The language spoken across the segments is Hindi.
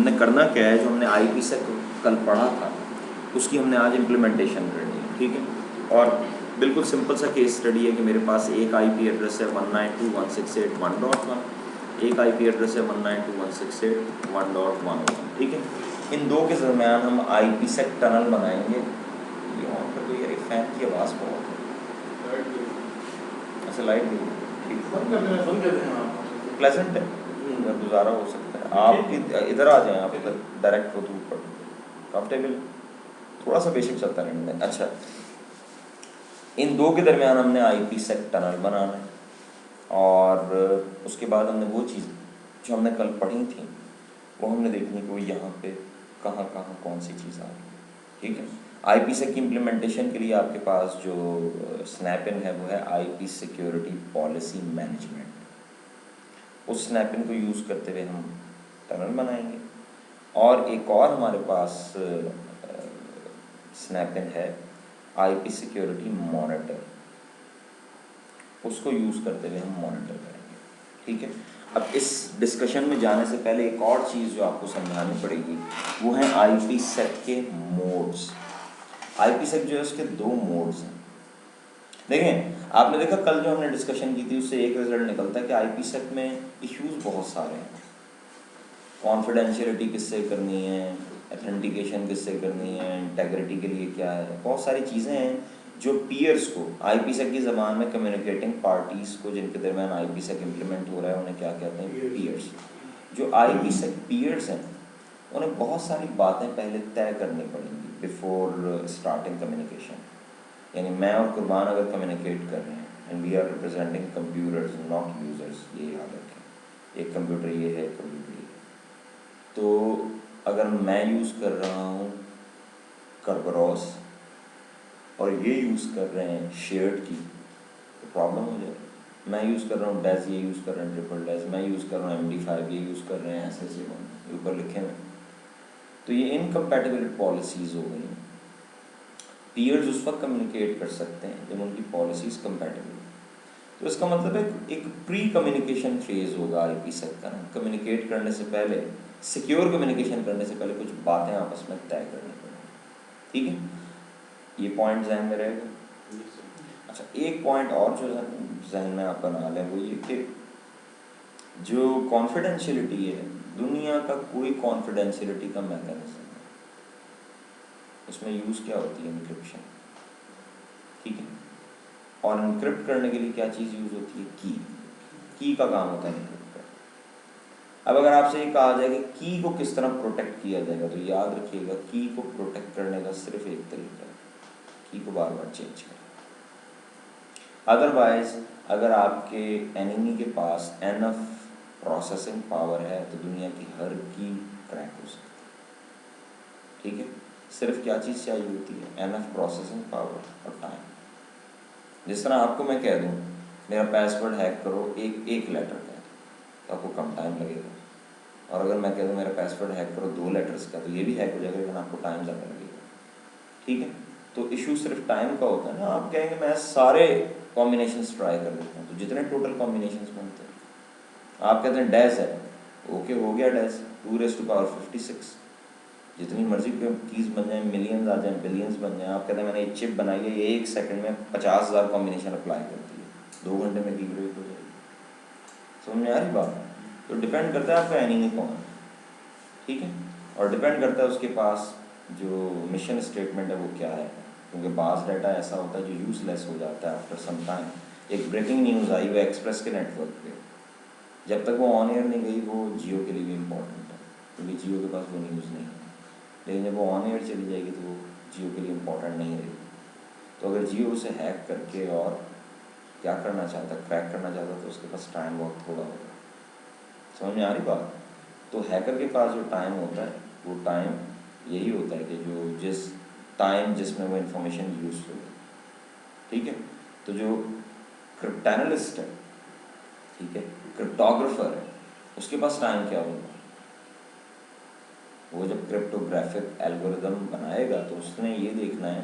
हमने करना क्या है, जो हमने आईपी से कल पढ़ा था उसकी हमने आज इम्प्लीमेंटेशन करनी है, ठीक है। और बिल्कुल सिंपल सा केस स्टडी है कि मेरे पास एक आईपी एड्रेस है 192.168.1.1, एक आईपी एड्रेस है 192.168.1.1, ठीक है। इन दो के दरमियान हम आईपी सेक टनल बनाएंगे। ये ऑन कर दो यार, फैन की आवाज़ बहुत है। अच्छा लाइट भी ठीक प्लेजेंट है, गुजारा हो सकता है। आप इधर आ जाएं, आप इधर डायरेक्ट हो तो ऊपर कंफर्टेबल, थोड़ा सा बेसिक चलता रहने दें। अच्छा, इन दो के दरमियान हमने आईपी सेक टनल बनाना है और उसके बाद हमने वो चीज़ जो हमने कल पढ़ी थी वो हमने देखनी कि वो यहाँ पे कहाँ कहाँ कौन सी चीज़ आ रही है, ठीक है। आईपी सेक की इम्प्लीमेंटेशन के लिए आपके पास जो स्नैप इन है वो है आईपी सिक्योरिटी पॉलिसी मैनेजमेंट। उस स्नैप इन को यूज़ करते हुए हम टनल बनाएंगे। और एक और हमारे पास स्नैप इन है आईपी सिक्योरिटी मॉनिटर, उसको यूज़ करते हुए हम मॉनिटर करेंगे, ठीक है। अब इस डिस्कशन में जाने से पहले एक और चीज़ जो आपको समझानी पड़ेगी वो है आईपी सेक के मोड्स। आईपी सेक जो है उसके दो मोड्स हैं। देखें, आपने देखा कल जो हमने डिस्कशन की थी उससे एक रिजल्ट निकलता है कि आईपी सेक में इश्यूज बहुत सारे हैं। कॉन्फिडेंशियलिटी किससे करनी है, ऑथेंटिकेशन किससे करनी है, इंटेग्रिटी के लिए क्या है, बहुत सारी चीज़ें हैं जो पीयर्स को आईपीसेक की ज़बान में कम्युनिकेटिंग पार्टीज़ को जिनके दरमियान आईपीसेक इम्प्लीमेंट हो रहा है उन्हें क्या कहते हैं, पीयर्स। जो आईपीसेक पीयर्स हैं उन्हें बहुत सारी बातें पहले तय करनी पड़ेंगी बिफोर स्टार्टिंग कम्युनिकेशन। यानी मैं और कुर्बान अगर कम्युनिकेट कर रहे हैं and we are representing computers not users, ये याद रखें। एक कंप्यूटर ये है, एक कंप्यूटर ये है। तो अगर मैं यूज़ कर रहा हूँ करबरोस और ये यूज़ कर रहे हैं शेयर्ड की तो प्रॉब्लम हो जाएगी। मैं यूज़ कर रहा हूँ डेज, ये यूज़ कर रहे हैं ट्रिपल डेज, मैं यूज़ कर रहा हूँ MD5, ये यूज़ कर रहे हैं SSA1, ऊपर लिखे हुए। तो ये इनकम्पैटिबिलिटी पॉलिसीज़ हो गई। पीयर्स उस वक्त कम्युनिकेट कर सकते हैं जब उनकी पॉलिसीज़ कंपैटिबल। तो इसका मतलब है एक प्री कम्युनिकेशन फेज़ होगा आईपीसेक का ना। कम्युनिकेट करने से पहले, सिक्योर कम्युनिकेशन करने से पहले कुछ बातें आपस में तय करनी पड़ेंगी, ठीक है। ये पॉइंट जहन में रहेगा। अच्छा, एक पॉइंट और जो जहन में आप बना लें वो ये कि जो कॉन्फिडेंशियलिटी है, दुनिया का कोई कॉन्फिडेंशियलिटी का मैकेनिज्म है, उसमें यूज़ क्या होती है, इंक्रिप्शन, ठीक है। और इंक्रिप्ट करने के लिए क्या चीज़ यूज़ होती है, की का काम होता है इंक्रिप्ट करना। अब अगर आपसे ये कहा जाए कि की को किस तरह प्रोटेक्ट किया जाएगा तो याद रखिएगा की को प्रोटेक्ट करने का सिर्फ एक तरीका है, की को बार बार चेंज करें। अदरवाइज अगर आपके एनिमी के पास एनफ प्रोसेसिंग पावर है तो दुनिया की हर की क्रैक हो सकती है, ठीक है। सिर्फ क्या चीज़ चाहिए होती है, एनफ प्रोसेसिंग पावर और टाइम। जिस तरह आपको मैं कह दूँ मेरा पासवर्ड हैक करो एक लेटर का तो आपको कम टाइम लगेगा, और अगर मैं कह दूँ मेरा पासवर्ड हैक करो 2 लेटर्स का तो ये भी हैक हो जाएगा लेकिन आपको टाइम ज़्यादा लगेगा, ठीक है। तो इशू सिर्फ टाइम का होता है ना। आप कहेंगे मैं सारे कॉम्बिनेशंस ट्राई कर लेता हूँ तो जितने टोटल कॉम्बिनेशंस बनते हैं, आप कहते हैं डैश है, ओके हो गया डैश 2⁻56, जितनी मर्जी कीज़ बन जाए, मिलियंस आ जाए, बिलियंस बन जाए। आप कहते हैं मैंने एक चिप बनाई है, ये 1 सेकंड में 50,000 कॉम्बिनेशन अप्लाई करती है, 2 घंटे में की ब्रेक हो जाएगी। समझ में आ रही बात? तो डिपेंड करता है आपका एनिमी कौन है, ठीक है। और डिपेंड करता है उसके पास जो मिशन स्टेटमेंट है वो क्या है, क्योंकि बास डाटा ऐसा होता है जो यूज़लेस हो जाता है आफ्टर सम टाइम। एक ब्रेकिंग न्यूज़ आई वो एक्सप्रेस के नेटवर्क पे, जब तक वो ऑन एयर नहीं गई वो जियो के लिए भी इम्पोर्टेंट है क्योंकि जियो के पास वो न्यूज़ नहीं है, लेकिन जब वो ऑन एयर चली जाएगी तो वो जियो के लिए इम्पोर्टेंट नहीं रहेगी। तो अगर जियो उसे हैक करके और क्या करना चाहता, क्रैक करना चाहता तो उसके पास टाइम बहुत थोड़ा होगा। समझ में आ रही बात? तो हैकर के पास जो टाइम होता है वो टाइम यही होता है कि जो जिस टाइम जिसमें वो इंफॉर्मेशन यूज़फुल है, ठीक है। तो जो क्रिप्टैनलिस्ट है, ठीक है, क्रिप्टोग्राफर है, उसके पास टाइम क्या होगा, वो जब क्रिप्टोग्राफिक एल्गोरिदम बनाएगा तो उसने ये देखना है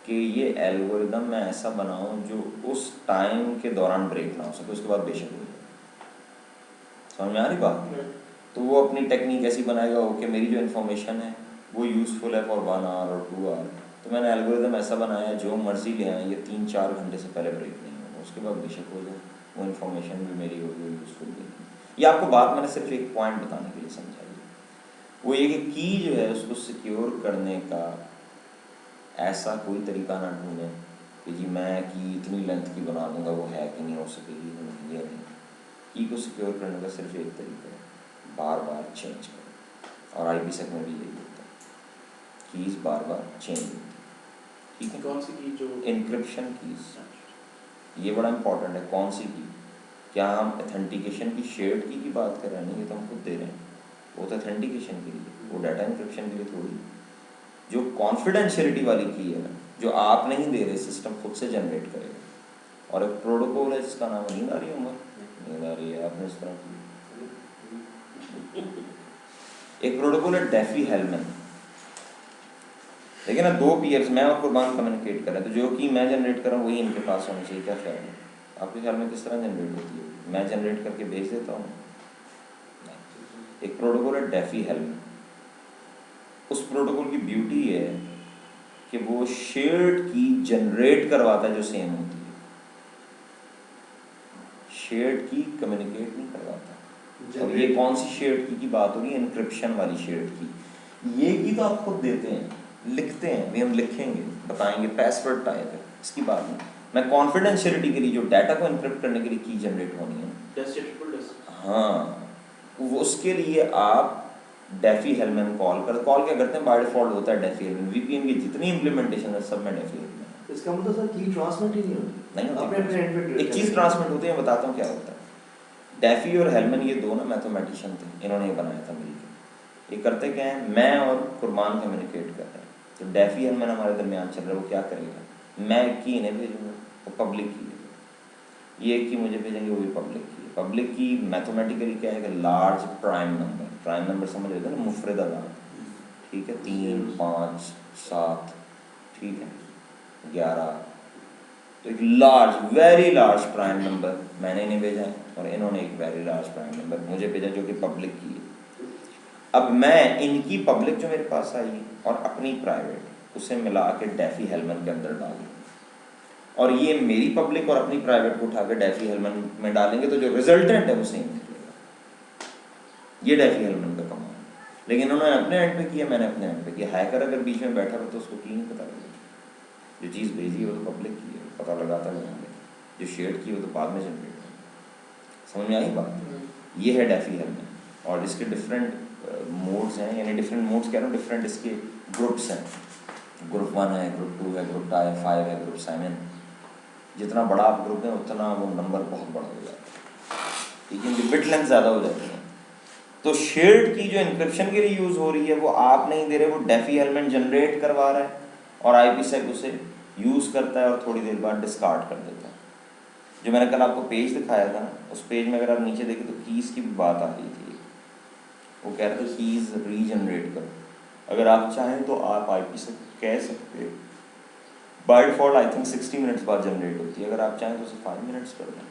कि ये एल्गोरिदम मैं ऐसा बनाऊं जो उस टाइम के दौरान ब्रेक ना हो सके, उसके बाद बेशक हो जाए। समझ में आ रही बात? तो वो अपनी टेक्निक ऐसी बनाएगा ओके मेरी जो इन्फॉर्मेशन है वो यूज़फुल है फॉर 1 आवर और 2 आवर, तो मैंने एल्गोरिदम ऐसा बनाया जो मर्जी ले आए, ये 3-4 घंटे से पहले ब्रेक नहीं होगा, उसके बाद बेशक हो जाए, वो इन्फॉर्मेशन भी मेरी होगी, यूज़फुल भी नहीं। ये आपको बात मैंने सिर्फ एक पॉइंट बताने के लिए समझाई, वो ये कि की जो है उसको सिक्योर करने का ऐसा कोई तरीका ना ढूंढें कि जी मैं की इतनी लेंथ की बना दूंगा वो है कि नहीं हो सकेगी, ये नहीं। की को सिक्योर करने का सिर्फ एक तरीका है, बार बार चेंज करो, और IPsec में भी यही होता है, कीज़ बार बार चेंज होती है, ठीक है। कौन सी की? जो इनक्रिप्शन कीज़, ये बड़ा इंपॉर्टेंट है, कौन सी की, क्या हम ऑथेंटिकेशन की शेयर्ड की बात कर रहे हैं, ये तो हम खुद दे रहे हैं, वो तो ऑथेंटिकेशन के लिए, वो डाटा इंक्रिप्शन के लिए थोड़ी। जो कॉन्फिडेंशियलिटी वाली की है जो आप नहीं दे रहे, सिस्टम खुद से जनरेट करेगा, और एक प्रोटोकॉल है जिसका नाम नींद आ रही है, उमर नींद आ रही है, आपने इस तरह की एक प्रोटोकॉल है डेफी-हेलमैन, देखिए ना, 2 पीयर्स मैं और कुर्बान कम्युनिकेट कर रहे हैं, तो जो कि मैं जनरेट कर रहा हूँ वही इनके पास होना चाहिए, क्या ख्याल है आपके ख्याल में किस तरह जनरेट होती है? मैं जनरेट करके भेज देता हूँ, एक प्रोटोकॉल है डेफी-हेलमैन, उस प्रोटोकॉल की ब्यूटी है कि वो शेयर्ड की जनरेट करवाता है जो सेम होती है, शेयर्ड की कम्युनिकेट नहीं करवाता। और ये कौन सी शेयर्ड की बात हो रही है? एन्क्रिप्शन वाली शेयर्ड की। ये की तो आप खुद देते हैं, लिखते हैं, भी हम लिखेंगे, बताएंगे पासवर्ड टाइप है, इसकी बात नहीं। मैं कॉन्फिडेंशियलिटी के लिए जो डाटा को एन्क्रिप्ट करने के लिए की जनरेट होनी है, हाँ, वो उसके लिए आप डेफी-हेलमैन कॉल क्या करते हैं, बाय डिफॉल्ट होता है डेफी-हेलमैन, VPN की जितनी इम्प्लीमेंटेशन है सब में डेफी-हेलमैन। इसका मतलब सर की ट्रांसमिट ही नहीं होती? नहीं होती, अपने एंड पे एक चीज़ ट्रांसमिट होती है, बताता हूँ क्या होता है। डेफी और हेलमैन ये दो ना मैथमेटिशियन थे, इन्होंने ये बनाया था मिलकर। ये करते क्या है, मैं और कुर्बान कम्युनिकेट कर रहे हैं, तो डेफी-हेलमैन हमारे दरमियान चल रहा है, वो क्या करेगा, मैं एक की इन्हें भेजूँगा, वो पब्लिक की है, ये एक की मुझे भेजेंगे, वो भी पब्लिक की है। पब्लिक की मैथमेटिकली क्या है कि लार्ज प्राइम नंबर समझ लेते हैं ना, मुफरद आदाद, ठीक है, 3, 5, 7, ठीक है, 11, तो एक large very large prime number मैंने इन्हें भेजा है, और इन्होंने एक वेरी लार्ज प्राइम नंबर मुझे भेजा जो कि पब्लिक की है। अब मैं इनकी पब्लिक जो मेरे पास आई और अपनी प्राइवेट उसे मिला के डेफी-हेलमैन के अंदर डाल दूँ, और ये मेरी पब्लिक और अपनी प्राइवेट को उठा के डेफी-हेलमैन में डालेंगे, तो जो रिजल्टेंट है वो सेम निकलेगा। ये डेफी-हेलमैन का कमाल है, लेकिन उन्होंने अपने एंड पे किया, मैंने अपने एंड पे किया। हैकर अगर बीच में बैठा हो तो उसको की नहीं पता लगेगा, जो चीज़ भेजी है वो तो पब्लिक की है, पता लगाता नहीं है, जो शेयर की वो तो बाद में जनरेट है। समझ में आई बात? ये है डेफी-हेलमैन, और इसके डिफरेंट मोड्स हैं, यानी डिफरेंट मोड्स कह रहा हूँ, डिफरेंट इसके ग्रुप्स हैं, ग्रुप 1 है, ग्रुप 2 है, ग्रुप 5 है, ग्रुप 7। जितना बड़ा आप ग्रुप है उतना वो नंबर बहुत बड़ा हो जाता है, ठीक है, बिट लेंथ ज़्यादा हो जाती है। तो शेयर्ड की जो इंक्रिप्शन के लिए यूज़ हो रही है वो आप नहीं दे रहे, वो डेफी-हेलमैन जनरेट करवा रहा है, और IPsec उसे यूज़ करता है और थोड़ी देर बाद डिस्कार्ड कर देता है। जो मैंने कल आपको पेज दिखाया था ना, उस पेज में अगर आप नीचे देखें तो कीज़ की भी बात आ रही थी, वो कह रहे थे कीज़ रीजनरेट करो। अगर आप चाहें तो आप IPsec कह सकते, by default I think 60 minutes बाद जनरेट होती है, अगर आप चाहें तो उसे 5 मिनट्स कर दें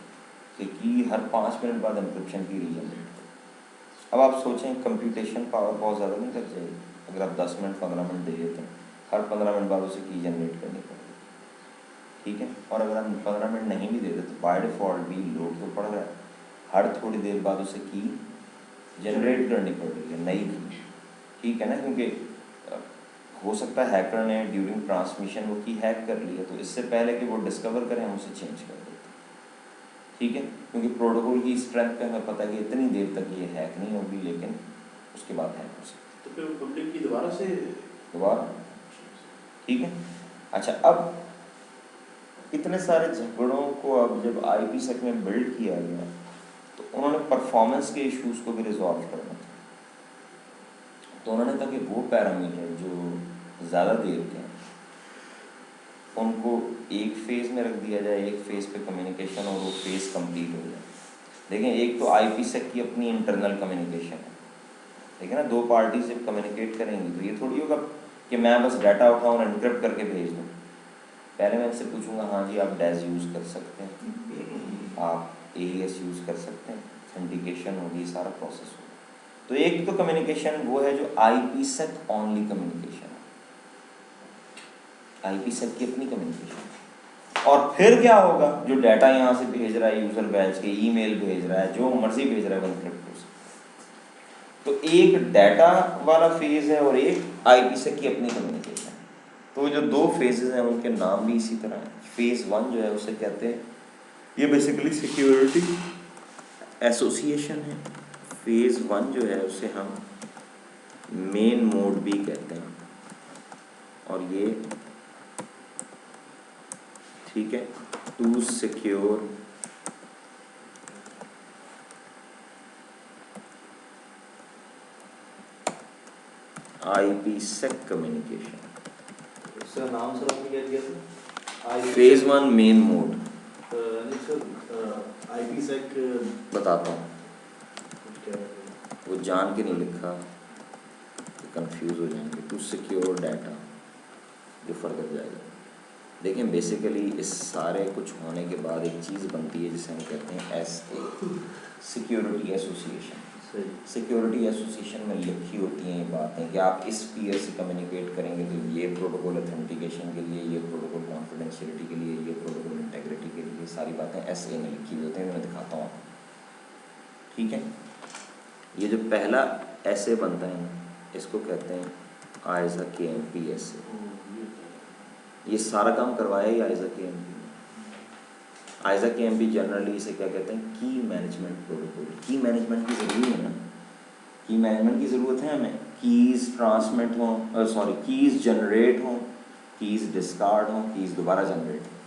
कि की हर 5 मिनट बाद इंक्रिप्शन की रीजनरेट करो। अब आप सोचें कंप्यूटेशन पावर बहुत ज़्यादा नहीं लग जाएगी, अगर आप 10 मिनट 15 मिनट दे देते हैं, हर 15 मिनट बाद उसे की जनरेट करनी पड़ेगी, ठीक है। और अगर हम 15 मिनट नहीं भी देते तो बाय डिफ़ॉल्ट भी लोड तो पड़ रहा है, हर थोड़ी देर बाद उसे की जनरेट करनी पड़ रही है, नई की, ठीक है ना, क्योंकि हो सकता है हैकर ने ड्यूरिंग ट्रांसमिशन वो की हैक कर लिया, तो इससे पहले कि वो डिस्कवर करें हम उसे चेंज कर देते हैं, ठीक है, क्योंकि प्रोटोकॉल की स्ट्रेंथ पे हमें पता है कि इतनी देर तक ये हैक नहीं होगी, लेकिन उसके बाद हैक हो सकती है, तो फिर पब्लिक की दोबारा, ठीक है। अच्छा, अब इतने सारे झगड़ों को अब जब IPsec में बिल्ड किया गया तो उन्होंने परफॉर्मेंस के इश्यूज़ को भी रिजॉल्व करना था, तो उन्होंने कहा कि वो पैरामीटर जो ज़्यादा देर के हैं उनको एक फ़ेज़ में रख दिया जाए, एक फ़ेज़ पे कम्युनिकेशन और वो फ़ेज़ कंप्लीट हो जाए। देखें, एक तो IPsec की अपनी इंटरनल कम्युनिकेशन है, ठीक है ना, 2 पार्टीज जब कम्युनिकेट करेंगी तो ये थोड़ी होगा कि मैं बस डाटा उठाऊँ और एनक्रिप्ट करके भेज दूँ। पहले मैं इनसे पूछूंगा, हाँ जी आप डैज़ यूज़ कर सकते हैं, आप AES यूज़ कर सकते हैं, ऑथेंटिकेशन होगी, सारा प्रोसेस होगा, तो एक तो कम्युनिकेशन वो है जो IPsec ओनली कम्युनिकेशन है, IPsec की अपनी कम्युनिकेशन। और फिर क्या होगा, जो डाटा यहाँ से भेज रहा है यूजर बैच के, ईमेल भेज रहा है, जो मर्जी भेज रहा है एन्क्रिप्ट से। तो एक डाटा वाला फेज है और एक IPsec की अपनी कम्युनिकेशन है। तो जो दो फेजेस हैं उनके नाम भी इसी तरह है। फेज 1 जो है उसे कहते हैं, ये बेसिकली सिक्योरिटी एसोसिएशन है। फेज 1 जो है उसे हम मेन मोड भी कहते हैं, और ये ठीक है टू सिक्योर IPsec कम्युनिकेशन। इसका नाम सर आपने क्या दिया था? Phase 1 main mode. नहीं सर, IPsec बताता हूँ, क्या है? वो जान के नहीं लिखा तो कंफ्यूज हो जाएंगे। टू सिक्योर डाटा जो फर्दर जाएगा। देखिए बेसिकली इस सारे कुछ होने के बाद एक चीज़ बनती है जिसे हम कहते हैं SA, सिक्योरिटी एसोसिएशन। सही। सिक्योरिटी एसोसिएशन में लिखी होती हैं ये बातें कि आप इस पीयर से कम्युनिकेट करेंगे तो ये प्रोटोकॉल ऑथेंटिकेशन के लिए, ये प्रोटोकॉल कॉन्फिडेंशियलिटी के लिए, ये प्रोटोकॉल इंटेग्रिटी के लिए, सारी बातें SA में लिखी हुई होती हैं। मैं दिखाता हूँ आपको, ठीक है। ये जो पहला SA बनता है ना, इसको कहते हैं आइजा KMP SA। ये सारा काम करवाया ही आइजा KMP ने। आइजा KMP जनरली इसे क्या कहते हैं, की मैनेजमेंट प्रोटोकॉल। की मैनेजमेंट की ज़रूरी है ना, की मैनेजमेंट की ज़रूरत है हमें। कीज़ ट्रांसमिट हों, कीज़ जनरेट हों, कीज़ डिस्कार्ड हों, कीज़ दोबारा जनरेट हों,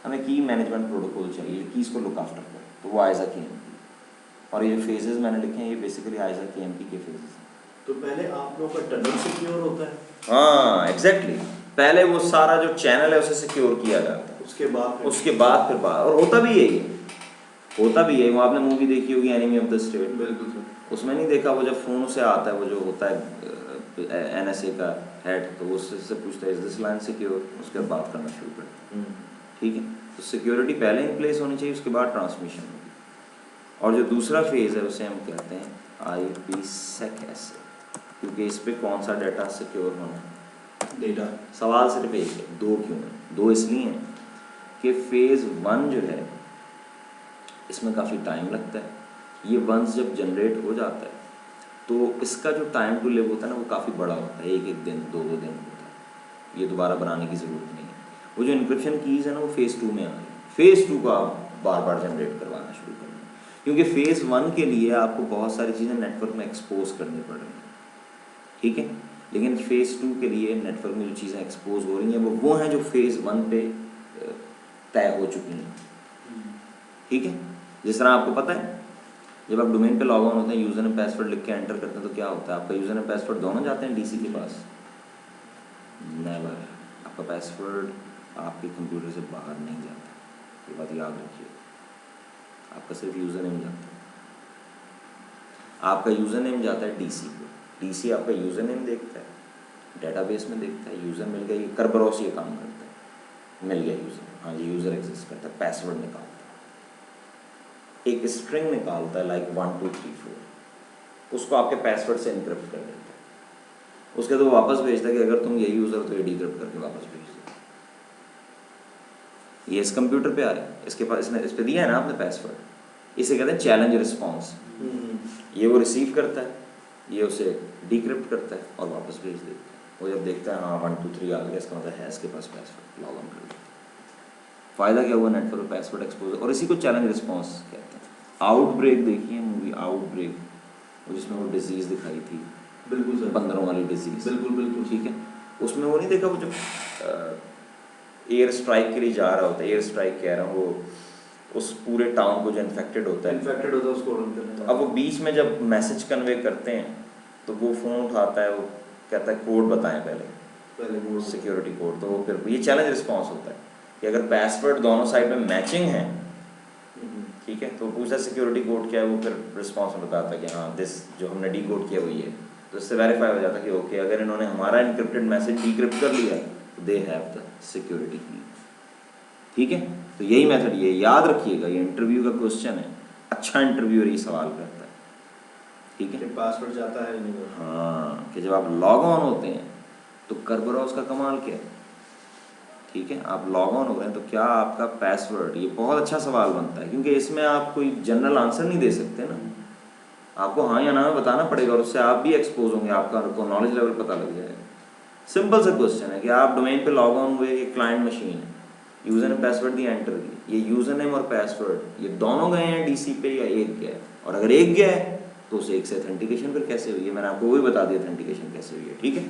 हमें की मैनेजमेंट प्रोटोकॉल चाहिए कीज़ को लुक आफ्टर करे, तो वो आइजा KMP। और ये जो फेजेस मैंने लिखे हैं ये बेसिकली आइजा KMP के फेजेस हैं। तो पहले आप लोगों का टनल सिक्योर होता है, हाँ एग्जैक्टली, पहले वो सारा जो चैनल है उसे सिक्योर किया जाता है, उसके बाद फिर बात, और होता भी यही है, होता भी है। वो आपने मूवी देखी होगी एनिमी ऑफ द स्टेट, बिल्कुल सर। उसमें नहीं देखा, वो जब फ़ोन से आता है वो जो होता है NSA का हेड, तो वो उससे पूछता है इज दिस लाइन सिक्योर, उसके बाद बात करना शुरू करता है, ठीक है। तो सिक्योरिटी पहले इन प्लेस होनी चाहिए, उसके बाद ट्रांसमिशन होगी। और जो दूसरा फेज़ है उसे हम कहते हैं IPsec SA, क्योंकि इस पर कौन सा डाटा सिक्योर होना है, डेटा। सवाल सिर्फ एक है, दो क्यों है, दो इसलिए हैं कि फेज़ 1 जो है इसमें काफ़ी टाइम लगता है। ये वंस जब जनरेट हो जाता है तो इसका जो टाइम टू लिव होता है ना वो काफ़ी बड़ा होता है, एक एक दिन, दो दो दिन होता है, ये दोबारा बनाने की ज़रूरत नहीं है। वो जो इनक्रिप्शन कीज़ है ना वो फेज़ 2 में आ रही है। फेज़ 2 को आप बार बार जनरेट करवाना शुरू करना, क्योंकि फेज़ 1 के लिए आपको बहुत सारी चीज़ें नेटवर्क में एक्सपोज करनी पड़ रही हैं, ठीक है। लेकिन फेज़ 2 के लिए नेटवर्क में जो चीज़ें एक्सपोज हो रही हैं वो हैं जो फेज़ 1 पे तय हो चुकी हैं, ठीक है। जिस तरह आपको पता है जब आप डोमेन पे लॉग ऑन होते हैं, यूज़र ने पासवर्ड लिख के एंटर करते हैं तो क्या होता है, आपका यूज़र ने पासवर्ड दोनों जाते हैं DC के पास, नेवर। आपका पासवर्ड आपके कंप्यूटर से बाहर नहीं जाता, ये बात याद रखिए। आपका सिर्फ यूज़र नेम जाता है, आपका यूज़र नेम जाता है DC पे, DC आपका यूज़र नेम देखता है, डेटाबेस में देखता है यूज़र मिल गया, ये करबरोस ये काम करता है, मिल गया यूज़र, हाँ ये यूज़र एग्जिस्ट करता है, पासवर्ड निकालता है, एक स्ट्रिंग निकालता है लाइक 1 2 3 4, उसको आपके पासवर्ड से इनक्रिप्ट कर देता है, उसके तो वापस भेजता है कि अगर तुम यही यूज़र तो ये डिक्रिप्ट करके वापस भेज दो। ये इस कंप्यूटर पे आ रहा है, इसके पास इसने इस पे दिया है ना आपने पासवर्ड, इसे कहते हैं चैलेंज रिस्पॉन्स। ये वो रिसीव करता है, ये उसे डिक्रिप्ट करता है और वापस भेज देता है। वो जब देखता है हाँ 1 2 3 आ गया, इसका मतलब है इसके पास पासवर्ड, लॉग ऑन कर देता है। फ़ायदा क्या हुआ, नेटवर्क पासवर्ड एक्सपोजर, और इसी को चैलेंज रिस्पॉन्स कहते हैं। आउटब्रेक देखिए मूवी आउटब्रेक, जिसमें वो डिजीज़ दिखाई थी, बिल्कुल सर, बंदरों वाली डिजीज़, बिल्कुल बिल्कुल ठीक है। उसमें वो नहीं देखा, वो जब एयर स्ट्राइक के लिए जा रहा होता है, एयर स्ट्राइक कह रहा हूँ, वो उस पूरे टाउन को जो इन्फेक्टेड होता है, इन्फेक्टेड होता है उसको रन करने। अब वो बीच में जब मैसेज कन्वे करते हैं तो वो फ़ोन उठाता है, वो कहता है कोड बताएं पहले वो सिक्योरिटी कोड, तो वो फिर ये चैलेंज रिस्पॉन्स होता है कि अगर पासवर्ड दोनों साइड में मैचिंग है, ठीक है, तो पूछा सिक्योरिटी कोड क्या है, वो फिर रिस्पॉन्स में बताता है कि हाँ दिस जो हमने डी कोड किया वही है, तो इससे वेरीफाई हो जाता है कि ओके अगर इन्होंने हमारा इनक्रिप्टेड मैसेज डिक्रिप्ट कर लिया तो दे हैव द सिक्योरिटी की, ठीक है। तो यही मेथड, ये याद रखिएगा, ये इंटरव्यू का क्वेश्चन है, अच्छा इंटरव्यूअर ये सवाल करता है। ठीक है, पासवर्ड जाता है नहीं। हाँ, कि जब आप लॉग ऑन होते हैं तो करबरॉस का कमाल क्या है, ठीक है, आप लॉग ऑन हो रहे हैं तो क्या आपका पासवर्ड, ये बहुत अच्छा सवाल बनता है क्योंकि इसमें आप कोई जनरल आंसर नहीं दे सकते ना, आपको हाँ या ना में बताना पड़ेगा और उससे आप भी एक्सपोज होंगे, आपका नॉलेज लेवल पता लग जाएगा। सिंपल सा क्वेश्चन है कि आप डोमेन पे लॉग ऑन हुए, ये क्लाइंट मशीन है, यूज़र ने पासवर्ड दिया, एंटर दिया, ये यूज़र नेम और पासवर्ड ये दोनों गए हैं डीसी पे या एक गया है, और अगर एक गया है तो उस एक से ऑथेंटिकेशन फिर कैसे हुई है, मैंने आपको वही बता दिया ऑथेंटिकेशन कैसे हुई है, ठीक है,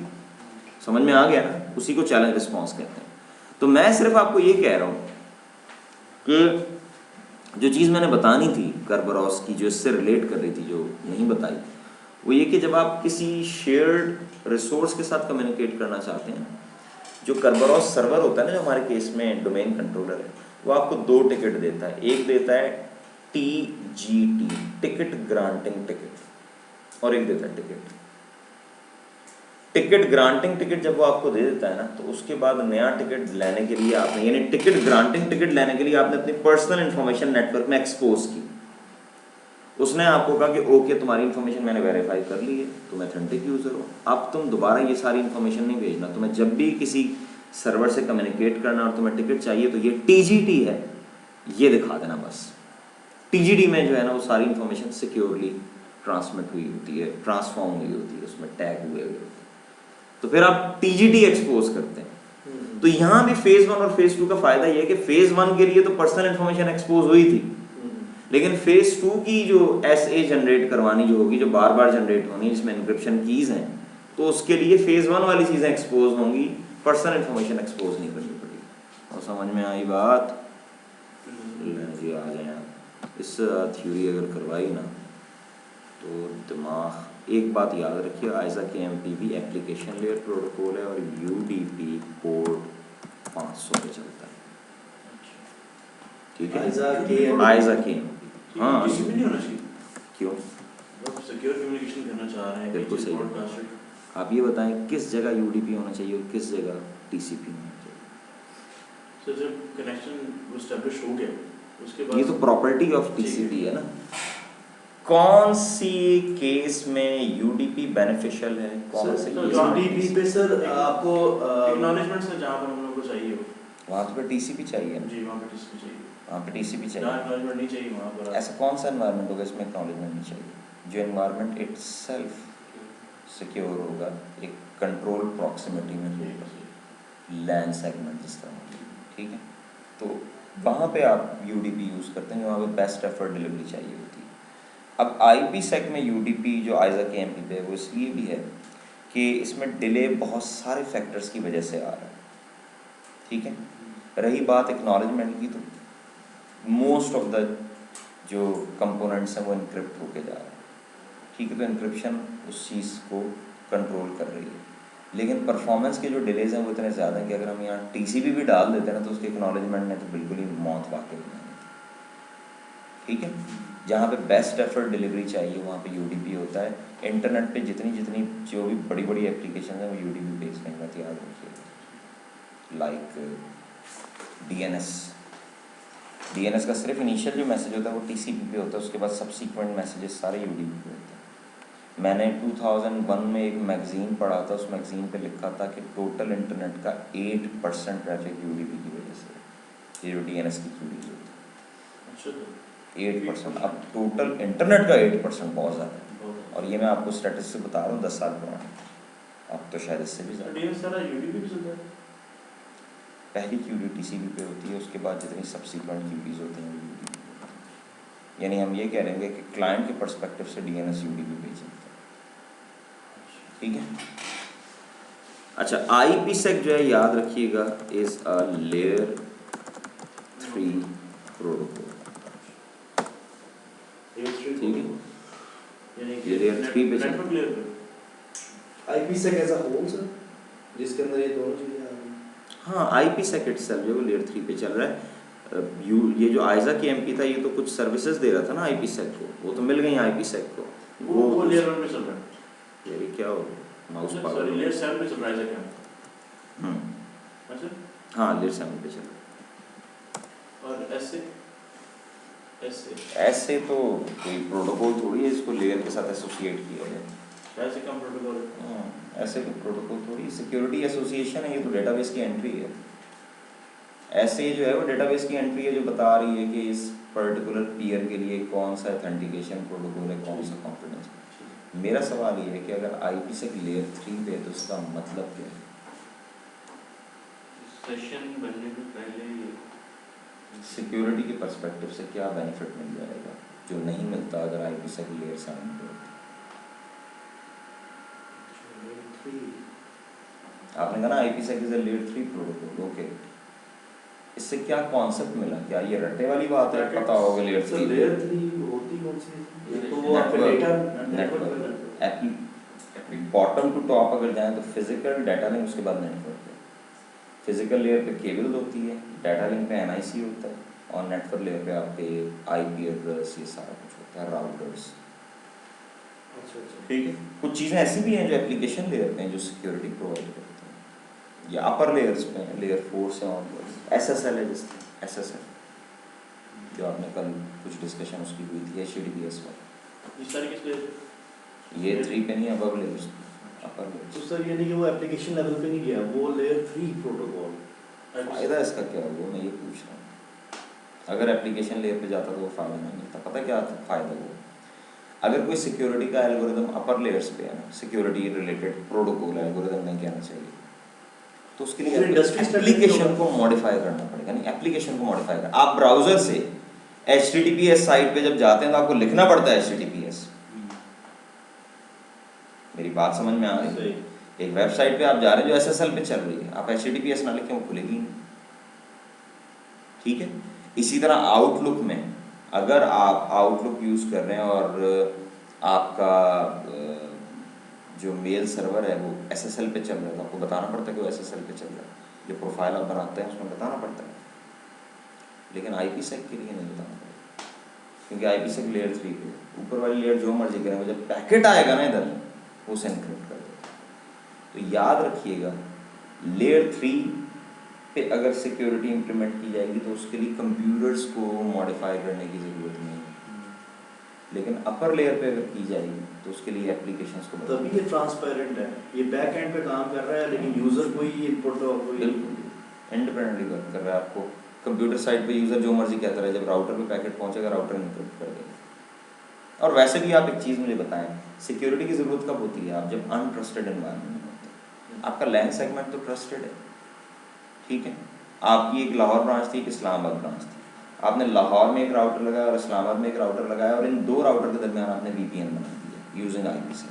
समझ में आ गया ना, उसी को चैलेंज रिस्पॉन्स कहते हैं। तो मैं सिर्फ आपको ये कह रहा हूँ कि जो चीज़ मैंने बतानी थी करबरॉस की, जो इससे रिलेट कर रही थी, जो नहीं बताई, वो ये कि जब आप किसी शेयर्ड रिसोर्स के साथ कम्युनिकेट करना चाहते हैं, जो करबरॉस सर्वर होता है ना, जो हमारे केस में डोमेन कंट्रोलर है, वो आपको 2 टिकट देता है, एक देता है TGT, टिकट ग्रांटिंग टिकट, और एक देता है टिकट ग्रांटिंग टिकट। जब वो आपको दे देता है ना, तो उसके बाद नया टिकट लेने के लिए आपने, यानी टिकट ग्रांटिंग टिकट लेने के लिए आपने अपनी पर्सनल इन्फॉर्मेशन नेटवर्क में एक्सपोज की, उसने आपको कहा कि ओके तुम्हारी इन्फॉर्मेशन मैंने वेरीफाई कर ली है, तुम ऑथेंटिक यूज़र हो, अब तुम दोबारा ये सारी इन्फॉर्मेशन नहीं भेजना, तुम्हें जब भी किसी सर्वर से कम्युनिकेट करना और तुम्हें टिकट चाहिए तो ये TGT है, ये दिखा देना बस। TGT में जो है ना वो सारी इन्फॉर्मेशन सिक्योरली ट्रांसमिट हुई होती है, ट्रांसफॉर्म हुई होती है, उसमें टैग हुए हुए होते हैं, तो फिर आप TGT एक्सपोज करते हैं। तो यहाँ भी फेज़ 1 और फेज़ 2 का फायदा ये है कि फेज़ 1 के लिए तो पर्सनल इन्फॉर्मेशन एक्सपोज हुई थी, लेकिन फेज़ 2 की जो SA जनरेट करवानी जो होगी, जो बार बार जनरेट होनी, जिसमें इंक्रिप्शन कीज़ हैं, तो उसके लिए फेज़ 1 वाली चीज़ें एक्सपोज होंगी, पर्सनल इन्फॉर्मेशन एक्सपोज नहीं करनी पड़ेगी। और समझ में आई बात? जी आ जाए आप, इस थ्योरी अगर करवाई ना तो दिमाग, एक बात याद रखिए, ISA-KMP भी एप्लीकेशन लेयर प्रोटोकॉल है और UDP पोर्ट 500 पे चलता है, ठीक है, ISA-KMP, हाँ TCP नहीं होना चाहिए, क्यों, आप सिक्योर कम्युनिकेशन करना चाह रहे हैं, बिल्कुल सही है। आप ये बताएं किस जगह UDP होना चाहिए और किस जगह TCP होना चाहिए? सर जब कनेक्शन एस्टेब्लिश हो गया उसके बाद ये तो प्रॉपर्टी ऑफ TCP है ना, कौन सी केस में UDP बेनिफिशियल है, कौन से केस में UDP पे सर आपको एक्नॉलेजमेंट से जहाँ पर हम लोग को चाहिए हो, वहाँ पे TCP चाहिए ना, जी वहाँ पे TCP चाहिए, वहाँ पे TCP जहाँ चाहिए। एक्नॉलेजमेंट नहीं चाहिए वहाँ पर ऐसा कौन सा एनवायरनमेंट होगा इसमें एक्नॉलेजमेंट नहीं चाहिए? जो एनवायरनमेंट इटसेल्फ सिक्योर होगा, एक कंट्रोल प्रॉक्सिमिटी में होगा, लैन सेगमेंट जिस तरह होगा, ठीक है, तो वहाँ पे आप UDP यूज़ करते हैं, वहाँ पे बेस्ट एफर्ट डिलीवरी चाहिए होती है। अब IPsec में UDP जो ISA-KMP पे है, वो इसलिए भी है कि इसमें डिले बहुत सारे फैक्टर्स की वजह से आ रहा है, ठीक है। रही बात एक्नॉलेजमेंट की, तो मोस्ट ऑफ द जो कंपोनेंट्स हैं वो इनक्रिप्ट होके जा रहे हैं, ठीक है, तो इनक्रिप्शन उस चीज़ को कंट्रोल कर रही है, लेकिन परफॉर्मेंस के जो डिलेज हैं वो इतने ज़्यादा हैं कि अगर हम यहाँ TCP भी डाल देते हैं ना, तो उसके एक्नॉलेजमेंट ने तो बिल्कुल ही मौत वाक़ई हो जानी थी, ठीक है। जहाँ पे बेस्ट एफर्ट डिलीवरी चाहिए वहाँ पे UDP होता है। इंटरनेट पे जितनी जितनी जो भी बड़ी बड़ी एप्लीकेशन है वो UDP बेस्ड हैं, बात याद रखिए। लाइक DNS का सिर्फ इनिशियल जो मैसेज होता है वो TCP पे होता है, उसके बाद सब्सिक्वेंट मैसेजेस सारे UDP पे होते हैं। मैंने 2001 में एक मैगज़ीन पढ़ा था, उस मैगज़ीन पे लिखा था कि टोटल इंटरनेट का 8% ट्रैफिक UDP की वजह से, ये जो DNS की क्यूरीज होती है, 8%। अब टोटल इंटरनेट का 8% बहुत ज़्यादा है, और ये मैं आपको स्टैटिस्टिक्स बता रहा हूँ 10 साल पुराने, अब तो शायद इससे भी ज़्यादा। पहली क्यूरी TCP पे होती है, उसके बाद जितनी सब्सिक्वेंट क्यूरीज होती हैं वो UDP पे होती है। यानी हम ये कह लेंगे कि क्लाइंट के पर्सपेक्टिव से DNS UDP पे चलता है, ठीक है। अच्छा, IPsec जो है याद रखिएगा इज़ अ लेयर 3 प्रोटोकॉल, ठीक है, ये लेयर 3 पे चलता है। IPsec as a whole sir, जिसके अंदर ये दोनों चीजें आ रही हैं। हाँ, IPsec इटसेल्फ जो लेयर 3 पे चल रहा है। ये जो ISA-KMP था, ये तो कुछ सर्विसेज दे रहा था ना IPsec को, वो तो मिल गई IPsec को, वो लेयर 1 पे चल रहा है। यार ये क्या हो माउस पागल सॉरी हो लेयर 7 पे चल रहा है क्या? अच्छा हाँ, लेयर 7 पे चल रहा है। और ऐसे तो कोई प्रोटोकॉल थोड़ी है इसको लेयर के साथ एसोसिएट किया जाए। ऐसे कम प्रोटोकॉल है। ऐसे कोई प्रोटोकॉल थोड़ी, सिक्योरिटी एसोसिएशन है, ये तो डेटाबेस की एंट्री है। ऐसे जो है वो डेटाबेस की एंट्री है जो बता रही है कि इस पर्टिकुलर पीयर के लिए कौन सा ऑथेंटिकेशन प्रोटोकॉल है, कौन सा कॉन्फिडेंस। मेरा सवाल ये है कि अगर IPsec लेयर 3 पे है तो इसका मतलब क्या है? सेशन बनने से पहले सिक्योरिटी के पर्सपेक्टिव से क्या बेनिफिट मिल जाएगा जो नहीं मिलता अगर IPsec लेयर साइन पे होती? आपने कहा ना IPsec is a layer 3 protocol, okay, इससे क्या कॉन्सेप्ट मिला? क्या ये रट्टे वाली बात है? पता होगा लेयर 3 लेयर 3 होती कौन सी है? ये तो वो आपका network, data network bottom to top अगर जाएं तो फिजिकल डाटा लिंक, उसके बाद नेटवर्क है। फिजिकल लेयर पे केबल होती है, डाटा लिंक पे NIC होता है, और नेटवर्क लेयर पे आपके IP एड्रेस ये सारा कुछ होता है, राउटर्स। अच्छा अच्छा ठीक है, कुछ चीज़ें ऐसी भी हैं जो एप्लीकेशन लेयर पे हैं जो सिक्योरिटी प्रोवाइड करते हैं, या अपर लेयर्स पे हैं, लेयर 4 से ऑनवर्ड्स। SSL है जिसमें SSL जो आपने कल कुछ डिस्कशन उसकी हुई थी, HTTPS वाला, इस सारे किस लिए? ये 3 पे नहीं, अबव लेयर्स, अपर लेयर्स। तो सर यानी कि वो एप्लीकेशन लेवल पे नहीं गया, वो लेयर 3 प्रोटोकॉल। फ़ायदा इसका क्या हुआ, मैं ये पूछ रहा हूँ। अगर एप्लीकेशन लेयर पे जाता तो वो फ़ायदा नहीं मिलता। पता क्या फ़ायदा हुआ? अगर कोई सिक्योरिटी का एल्गोरिदम अपर लेयर्स पे है ना, सिक्योरिटी रिलेटेड प्रोटोकॉल एल्गोरिदम नहीं कहना चाहिए, तो उसके लिए एप्लीकेशन को मॉडिफाई करना पड़ेगा। नहीं, एप्लीकेशन को मॉडिफाई करना, आप ब्राउजर से HTTPS साइट पे जब जाते हैं तो आपको लिखना पड़ता है HTTPS। मेरी बात समझ में आ रही है? एक वेबसाइट पे आप जा रहे हैं जो SSL पे चल रही है, आप HTTPS ना लिखें वो खुलेगी नहीं। ठीक है, इसी तरह आउटलुक में अगर आप आउटलुक यूज़ कर रहे हैं और आपका जो मेल सर्वर है वो SSL पे चल रहा है, तो आपको बताना पड़ता है कि वो SSL पे चल रहा है। जो प्रोफाइल आप बनाते हैं उसमें बताना पड़ता है, लेकिन IPsec के लिए नहीं बताना पड़ेगा, क्योंकि IPsec लेयर 3 पे ऊपर वाली लेयर जो मर्जी करें, वो जब पैकेट आएगा ना इधर वो उसे एनक्रिप्ट कर देगा। तो याद रखिएगा, लेयर 3 पे अगर सिक्योरिटी इम्प्लीमेंट की जाएगी तो उसके लिए कंप्यूटर्स को मॉडिफाई करने की ज़रूरत नहीं है, लेकिन अपर लेयर पे अगर की जाएगी तो उसके लिए एप्लीकेशंस को तभी ये ट्रांसपेरेंट है, ये बैक एंड पे काम कर रहा है, लेकिन यूजर कोई इनपुट तो कोई बिल्कुल इंडिपेंडेंटली वर्क कर रहा है। आपको कंप्यूटर साइट पे यूज़र जो मर्जी कहता रहे, जब राउटर पे पैकेट पहुंचेगा राउटर इनक्रिप्ट कर देगा। और वैसे भी आप एक चीज़ मुझे बताएं, सिक्योरिटी की ज़रूरत कब होती है? आप जब अनट्रस्टेड एनवायरनमेंट में होते हैं। आपका लैंड सेगमेंट तो ट्रस्टेड है, ठीक है, आपकी एक लाहौर ब्रांच थी, एक इस्लामाबाद ब्रांच थी, आपने लाहौर में एक राउटर लगाया और इस्लामाबाद में एक राउटर लगाया, और इन दो राउटर के दरमियान आपने VPN बना दिया यूजिंग IPsec,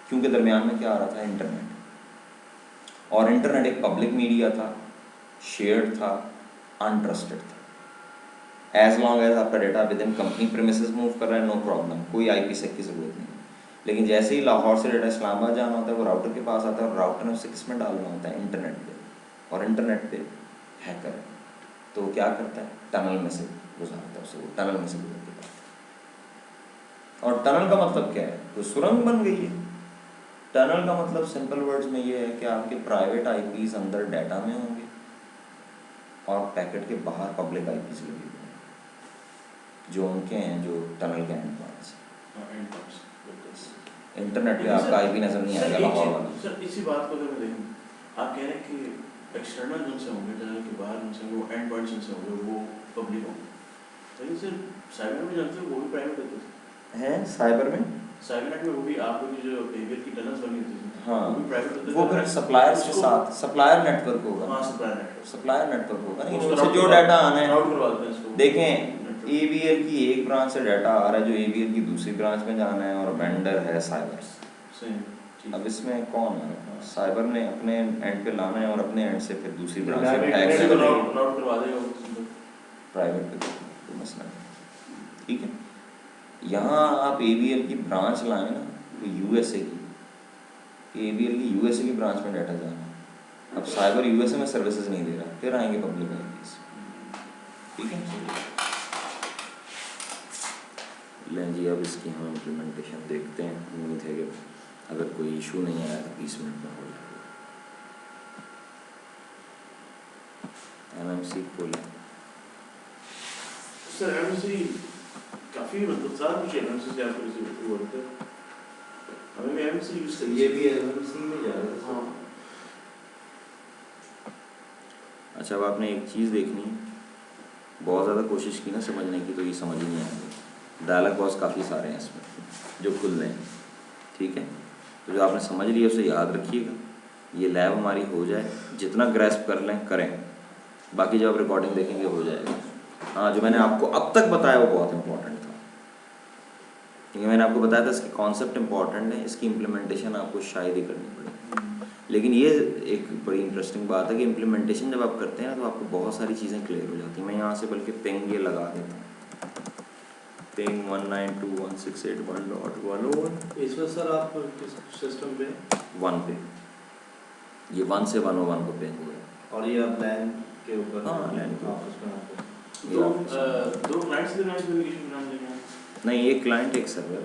क्योंकि दरमियान में क्या आ रहा था? इंटरनेट। और इंटरनेट एक पब्लिक मीडिया था, शेयर्ड था, अनट्रस्टेड था। एज लॉन्ग एज आपका data with in company premises move कर रहा है, नो प्रॉब्लम, कोई IPsec की ज़रूरत नहीं है। लेकिन जैसे ही लाहौर से डेटा इस्लामाबाद जाना होता है, वो राउटर के पास आता है, और राउटर ने उसे किस में डालना होता है? इंटरनेट पे। और इंटरनेट पे हैकर है, तो वो क्या करता है? टनल में से गुजारता है उसे, वो टनल में से गुजर के जाता है। और टनल का मतलब क्या है? तो सुरंग बन गई है। टनल का मतलब सिंपल वर्ड्स में ये है कि आपके प्राइवेट IPs अंदर डाटा में होंगे और पैकेट के बाहर पब्लिक IPs लगे हुए हैं जो उनके हैं, जो टनल के एंड पॉइंट्स। इंटरनेट पे आपका IP नजर नहीं आएगा लाहौर वाला। सर इसी बात को अगर मैं देखूं, आप कह रहे हैं कि एक्सटर्नल जिनसे होंगे, टनल के बाहर जिनसे वो एंड पॉइंट्स जिनसे होंगे वो पब्लिक होंगे, लेकिन सर साइबर में जानते हो वो भी प्राइवेट होते थे हैं साइबर में, साइबर नेट में वो भी आप लोग की जो एरिया की टनल्स बनी होती थी, हाँ, वो भी प्राइवेट होते थे। वो फिर सप्लायर्स के साथ सप्लायर नेटवर्क होगा। हाँ, सप्लायर नेटवर्क होगा, नहीं उसको उनसे जो डाटा आना है राउट करवा देते हैं इसको। देखें, ABL की एक ब्रांच से डाटा आ रहा है जो ABL की दूसरी ब्रांच में जाना है, और वेंडर है साइबर। अब इसमें कौन है? साइबर ने अपने एंड पे लाना है और अपने एंड से फिर दूसरी ब्रांच से टैग राउट करवा देगा प्राइवेट पे, कोई मसला नहीं। ठीक है, यहाँ आप ABL की ब्रांच लाएं ना, तो USA की ABL की USA की ब्रांच में डाटा जाना है। अब साइबर USA में सर्विसेज नहीं दे रहा, फिर आएंगे पब्लिक IPs। ठीक है, लें जी, अब इसकी हम इम्प्लीमेंटेशन देखते हैं। उम्मीद है कि अगर कोई इशू नहीं आया तो 20 मिनट में हो जाएगा। MMC खोलें। सर। MMC काफ़ी मतलब सारा कुछ एमएमसी से आपको रिसीव होता है, हमें भी एमएमसी यूज़ तो करिए। ये भी एमएमसी में जा रहा है। हाँ अच्छा, अब आपने एक चीज़ देखनी है, बहुत ज़्यादा कोशिश की ना समझने की तो ये समझ ही नहीं आएंगे। डायलॉग बॉक्स काफ़ी सारे हैं इसमें जो खुल रहे हैं, ठीक है। तो जो आपने समझ लिया उसे याद रखिएगा, ये लैब हमारी हो जाए, जितना ग्रैस्प कर लें करें, बाकी जब आप रिकॉर्डिंग देखेंगे हो जाएगा। हाँ, जो मैंने आपको अब तक बताया वो बहुत इंपॉर्टेंट था, क्योंकि मैंने आपको बताया था इसके कॉन्सेप्ट इंपॉर्टेंट है, इसकी इम्प्लीमेंटेशन आपको शायद ही करनी पड़े। लेकिन ये एक बड़ी इंटरेस्टिंग बात है कि इम्प्लीमेंटेशन जब आप करते हैं ना तो आपको बहुत सारी चीज़ें क्लियर हो जाती हैं। मैं यहाँ से बल्कि पिंग ये लगा देता हूँ, पिंग 192.168.1.101 इसमें सर आप किस सिस्टम पे 1 पे, ये 1 से 101 को पिंग हुआ है। और ये आप लैन के ऊपर हाँ, LAN के ऊपर। उसमें आपको ये आप- दो क्लाइंट्स के नाम कम्युनिकेशन नाम लेना है। नहीं, एक क्लाइंट एक सर्वर,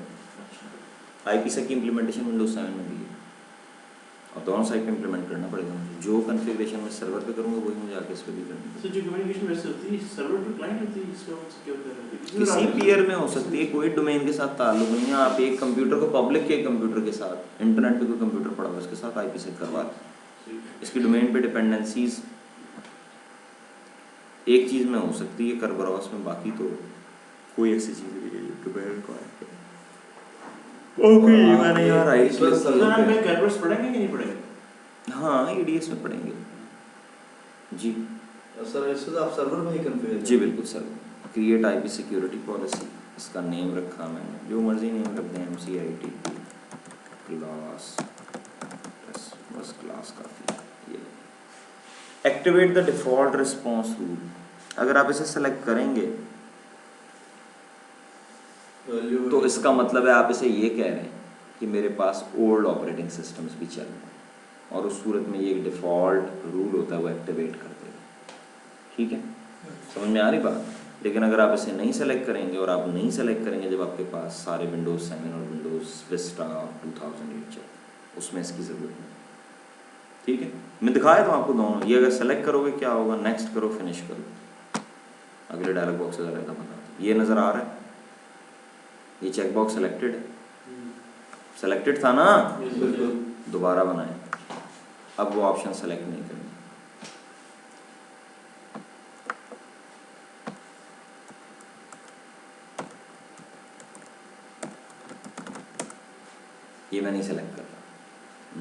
IPsec की इम्प्लीमेंटेशन विंडोज 7 में भी है और दोनों साइड पे इम्प्लीमेंट करना पड़ेगा मुझे। जो कॉन्फ़िगरेशन मैं सर्वर पे करूँगा वही मुझे आके इस पे भी करनी है। तो जो कम्युनिकेशन वैसे होती है सर्वर टू क्लाइंट होती है, इसका क्या होता है? किसी पीयर में हो सकती है, कोई डोमेन के साथ ताल्लुक नहीं है। आप एक कंप्यूटर को पब्लिक के कंप्यूटर के साथ, इंटरनेट पे कोई कंप्यूटर पड़ा हुआ है उसके साथ IPsec करवा दें। इसकी डोमेन पे डिपेंडेंसीज एक चीज़ में हो सकती है करबरॉस में, बाकी तो कोई ऐसी चीज़ नहीं है डोमेन को ओके। मैंने यार राइट सर हम पे कर्वर्स पढ़ेंगे कि नहीं पढ़ेंगे? हाँ, EDS में पढ़ेंगे जी। सर इससे तो आप सर्वर में ही कॉन्फ़िगर जी बिल्कुल sir. Create IP security policy, इसका नेम रखा मैंने, जो मर्जी नेम रख दें, MCIT क्लास, बस क्लास काफ़ी है। ये activate the default response rule, अगर आप इसे सेलेक्ट करेंगे तो इसका मतलब है आप इसे ये कह रहे हैं कि मेरे पास ओल्ड ऑपरेटिंग सिस्टम्स भी चल रहे हैं, और उस सूरत में ये एक डिफ़ॉल्ट रूल होता है वो एक्टिवेट कर देगा, ठीक है। समझ में आ रही बात। लेकिन अगर आप इसे नहीं सेलेक्ट करेंगे, और आप नहीं सेलेक्ट करेंगे जब आपके पास सारे विंडोज़ 7 और विंडोज़ विस्टा और 2008 चल, उसमें इसकी ज़रूरत नहीं, ठीक है। मैं दिखाया था आपको दोनों, ये अगर सेलेक्ट करोगे क्या होगा, नेक्स्ट करो, फिनिश करो, अगले डायलॉग बॉक्स से ज़्यादा बता दो। ये नज़र आ रहा है, ये चेक बॉक्स सेलेक्टेड है, सेलेक्टेड था ना, बिल्कुल। दोबारा बनाए, अब वो ऑप्शन सेलेक्ट नहीं करेंगे। ये मैं नहीं सेलेक्ट कर रहा,